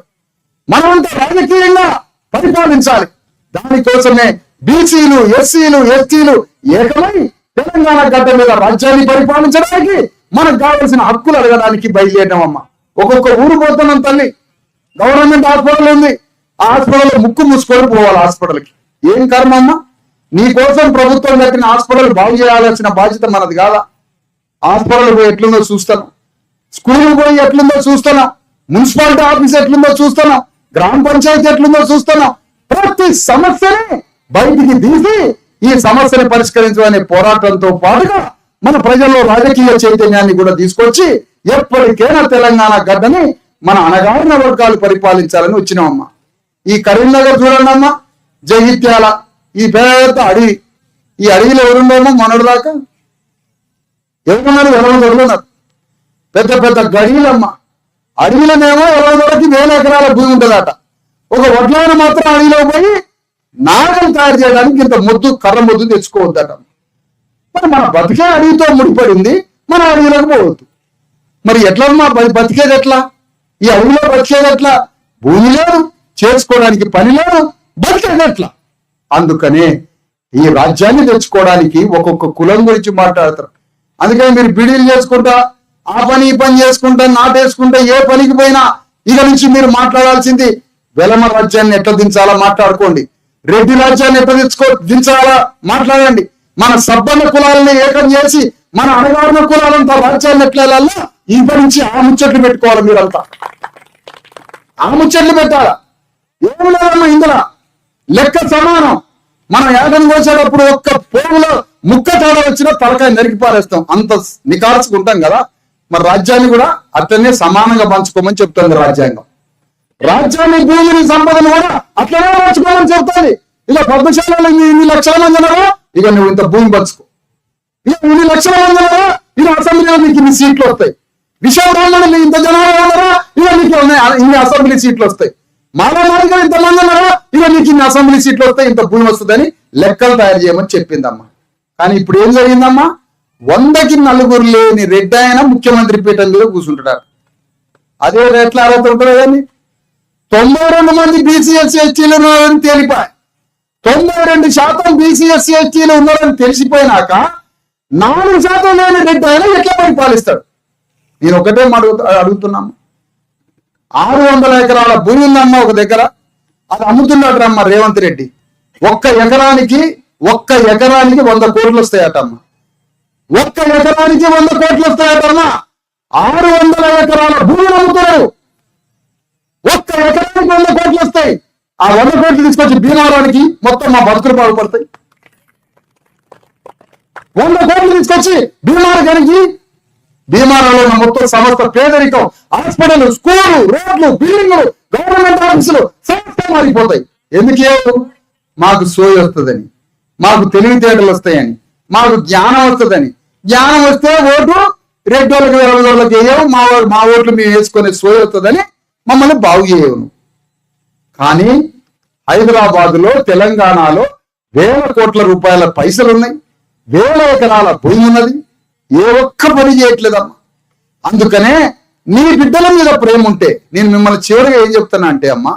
మనమంతా రాజకీయంగా పరిపాలించాలి. దానికోసమే బీసీలు, ఎస్సీలు, ఎస్టీలు ఏకమై తెలంగాణ గడ్డ మీద రాజ్యాన్ని పరిపాలించడానికి మనకు కావాల్సిన హక్కులు అడగడానికి బయలుదేరినామమ్మా. ఒక్కొక్క ఊరు పోతున్నాం తల్లి. గవర్నమెంట్ హాస్పిటల్ ఉంది, ఆ హాస్పిటల్లో ముక్కు మూసుకొని పోవాలి హాస్పిటల్కి. ఏం కర్మ అమ్మా? నీ కోసం ప్రభుత్వం కట్టిన హాస్పిటల్ బాగు చేయాల్సిన బాధ్యత మనది కాదా? హాస్పిటల్ పోయి ఎట్లుందో చూస్తాను, స్కూల్ పోయి ఎట్లుందో చూస్తున్నాం, మున్సిపాలిటీ ఆఫీస్ ఎట్లుందో చూస్తున్నాం, గ్రామ పంచాయతీ ఎట్లుందో చూస్తున్నాం. ప్రతి సమస్యని బయటికి తీసి ఈ సమస్యని పరిష్కరించమనే పోరాటంతో పాటుగా మన ప్రజల్లో రాజకీయ చైతన్యాన్ని కూడా తీసుకొచ్చి ఎప్పటికైనా తెలంగాణ గడ్డని మన అణగారిన వర్గాలు పరిపాలించాలని వచ్చినామమ్మా. ఈ కరీంనగర్ చూడండి అమ్మా, జగిత్యాల, ఈ పెద్ద అడవి. ఈ అడవిలో ఎవరున్నామో మనడు దాకా ఎవరున్నారు? ఎవరున్నారు? పెద్ద పెద్ద గడిలమ్మ. అడవిలోనేమో ఎవరికి 1,000 ఎకరాల భూమి ఉంటుందట. ఒక వడ్లాన్ని మాత్రం అడవిలో పోయి నాగలు తయారు చేయడానికి ఇంత కర్ర మొద్దు తెచ్చుకోవద్దట. మరి మన బతికే అడవితో ముడిపడింది, మన అడవిలోకి పోవద్దు. మరి ఎట్లమ్మా బతికేది ఎట్లా? ఈ అడవిలో బతికేది ఎట్లా? భూమి లేదు, చేసుకోవడానికి పని లేదు, బతికేది ఎట్లా? అందుకనే ఈ రాజ్యాన్ని తెచ్చుకోవడానికి ఒక్కొక్క కులం గురించి మాట్లాడతారు. అందుకని మీరు బీడీలు చేసుకుంటా, ఆ పని ఈ పని చేసుకుంటా, నాటేసుకుంటా, ఏ పనికి పోయినా ఇక నుంచి మీరు మాట్లాడాల్సింది వెలమ రాజ్యాన్ని ఎట్లా దించాలా మాట్లాడుకోండి, రెడ్డి రాజ్యాన్ని ఎట్లా దించాలా మాట్లాడండి, మన సబ్బన్న కులాలని ఏకం చేసి మన అణగారిన కులాలంతా రాజ్యాన్ని ఎట్లా వెళ్ళాలా ఈ నుంచి ఆ ముచ్చట్లు పెట్టుకోవాలి. మీరంతా ఆ ముచ్చట్లు పెట్టాలా? ఏం లేదమ్మా ఇందులో, లెక్క సమానం. మనం ఏకం కోసేటప్పుడు ఒక్క పోగులో ముక్క తేడా వచ్చినా తలకాయ నరికి పారేస్తాం, అంత నికాల్చుకుంటాం కదా. మరి రాజ్యాన్ని కూడా అతన్నే సమానంగా పంచుకోమని చెప్తుంది రాజ్యాంగం. రాజ్యాన్ని, భూమిని, సంపదను కూడా అట్లనే పంచుకోమని చెప్తాది. ఇక పద్మశాలలో ఇన్ని లక్షల మంది ఉన్నారా, ఇక నువ్వు ఇంత భూమి పంచుకో. ఇక ఇన్ని లక్షల మంది ఉన్నారా, ఇక అసెంబ్లీలో నీకు ఇన్ని సీట్లు వస్తాయి. విశాఖపట్నంలో ఇంత జనాభా ఉన్నారా, ఇక నీకు ఇన్ని అసెంబ్లీ సీట్లు వస్తాయి. మానవాళిగా ఇంతమంది ఉన్నారా, ఇక నీకు ఇన్ని అసెంబ్లీ సీట్లు వస్తాయి, ఇంత భూమి వస్తుందని లెక్కలు తయారు చేయమని చెప్పిందమ్మా. కానీ ఇప్పుడు ఏం జరిగిందమ్మా, 100కి 4 లేని రెడ్డి ఆయన ముఖ్యమంత్రి పీఠం మీద కూర్చుంటాడు. అదే ఎట్లా అర్హత ఉంటుంది కానీ 92 మంది బీసీ ఎస్సీ ఎస్టీలు ఉన్నారని తేలిపాయి. 92% బీసీ ఎస్సీ ఎస్టీలు ఉన్నారని తెలిసిపోయినాక 4% లేని రెడ్డి ఆయన ఎట్లా పరిపాలిస్తాడు? నేను ఒకటే అడుగుతున్నాము. 600 ఎకరాల భూమి ఉందమ్మా ఒక దగ్గర, అది అమ్ముతున్నాడు రమ్మ రేవంత్ రెడ్డి. ఒక్క ఎకరానికి 100 కోట్లు వస్తాయటమ్మా. 1 ఎకరానికి 100 కోట్లు వస్తాయటమ్మా. 600 ఎకరాల భూమిని అమ్ముతున్నాడు. 1 ఎకరానికి 100 కోట్లు వస్తాయి. ఆ 100 కోట్లు తీసుకొచ్చి భీమవరానికి మొత్తం మా బతుకులు బాగుపడతాయి. 100 కోట్లు తీసుకొచ్చి భీమవరంలో ఉన్న మొత్తం సమస్త పేదరికం, హాస్పిటల్, స్కూలు, రోడ్లు, బిల్డింగ్లు, గవర్నమెంట్ ఆఫీసులు సమస్త మారిపోతాయి. ఎందుకే? మాకు సోయి వస్తుందని, మాకు తెలివితేటలు వస్తాయని, మాకు జ్ఞానం వస్తుందని. జ్ఞానం వస్తే ఓటు రెడ్డి వాళ్ళకి, వాళ్ళకి వేయవు, మా ఓట్లు మేము వేసుకునే సోయి వస్తుందని మమ్మల్ని బాగు చేయవు. కానీ హైదరాబాదులో, తెలంగాణలో 1000 కోట్ల రూపాయల పైసలు ఉన్నాయి, 1000 ఎకరాల భూమి ఉన్నది, ఏ ఒక్క పని చేయట్లేదమ్మా. అందుకనే నీ బిడ్డల మీద ప్రేమ ఉంటే, నేను మిమ్మల్ని చివరిగా ఏం చెప్తానా అంటే అమ్మా,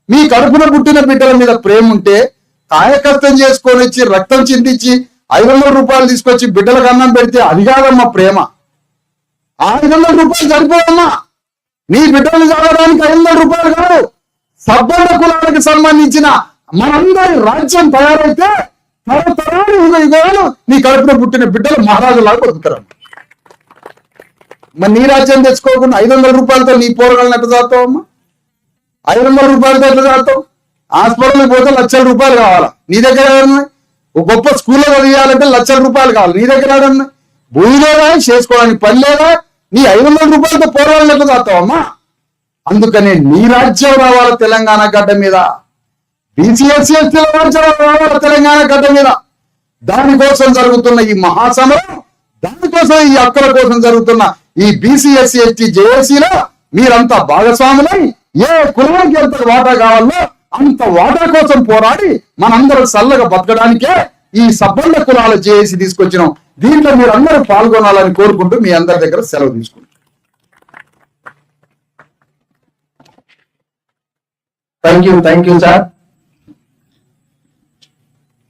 మీ కడుపున పుట్టిన బిడ్డల మీద ప్రేమ ఉంటే కాయకష్టం చేసుకొని వచ్చి రక్తం చిందించి 500 రూపాయలు తీసుకొచ్చి బిడ్డలకు అన్నం పెడితే అది కాదమ్మా ప్రేమ. 500 రూపాయలు సరిపోదమ్మా. నీ బిడ్డలు చదవడానికి 500 రూపాయలు కాదు. సబ్బండ కులాలకు సంబంధించిన మనందరి రాజ్యం తయారైతే తరతరాలు యుగాలు నీ కడుపున పుట్టిన బిడ్డలు మహారాజులాగా బతుకుతారు. మరి నీ రాజ్యం తెచ్చుకోకుండా 500 రూపాయలతో నీ పోరగాళ్ళని ఎట్లా చదువుతావు అమ్మా? 500 రూపాయలతో ఎట్లా చదువుతావు? హాస్పిటల్కి పోతే లక్షల రూపాయలు కావాలా? నీ దగ్గర ఏమన్నా? ఒక గొప్ప స్కూల్లో చదివేయాలంటే లక్షల రూపాయలు కావాలి. నీ దగ్గర ఏమన్నా? భూమి లేదా, చేసుకోవడానికి పని లేదా? నీ 500 రూపాయలతో పోరాళ్ళని ఎట్లా చదువుతావమ్మా? అందుకనే నీ రాజ్యం రావాలి తెలంగాణ గడ్డ మీద, బీసీఎస్సీ రాజ్యం రావాలి తెలంగాణ గడ్డ మీద. దానికోసం జరుగుతున్న ఈ మహాసమరం, దానికోసం ఈ హక్కుల కోసం జరుగుతున్న ఈ బీసీఎస్సీ ఎస్టీ జేఏసీలో మీరంతా భాగస్వాములై ఏ కులానికి ఎంత వాటా కావాలో అంత వాటా కోసం పోరాడి మనందరూ చల్లగా బతకడానికే ఈ సబ్బండ కులాల జేఏసీ తీసుకొచ్చినాం. దీంట్లో మీరందరూ పాల్గొనాలని కోరుకుంటూ మీ అందరి దగ్గర సెలవు తీసుకుంటాం. Thank you sir.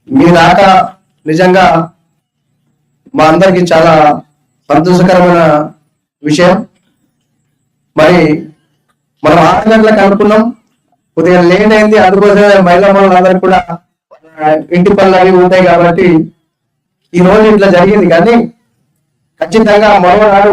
మీ దాకా నిజంగా మా అందరికి చాలా సంతోషకరమైన విషయం. మరి మనం 6 గంటలకు అనుకున్నాం, ఉదయం లేట్ అయింది. అందుకోసమే మహిళా మనులందరికీ కూడా ఇంటి పనులు అవి ఉంటాయి కాబట్టి ఈ రోజు ఇట్లా జరిగింది. కానీ ఖచ్చితంగా మరోనాడు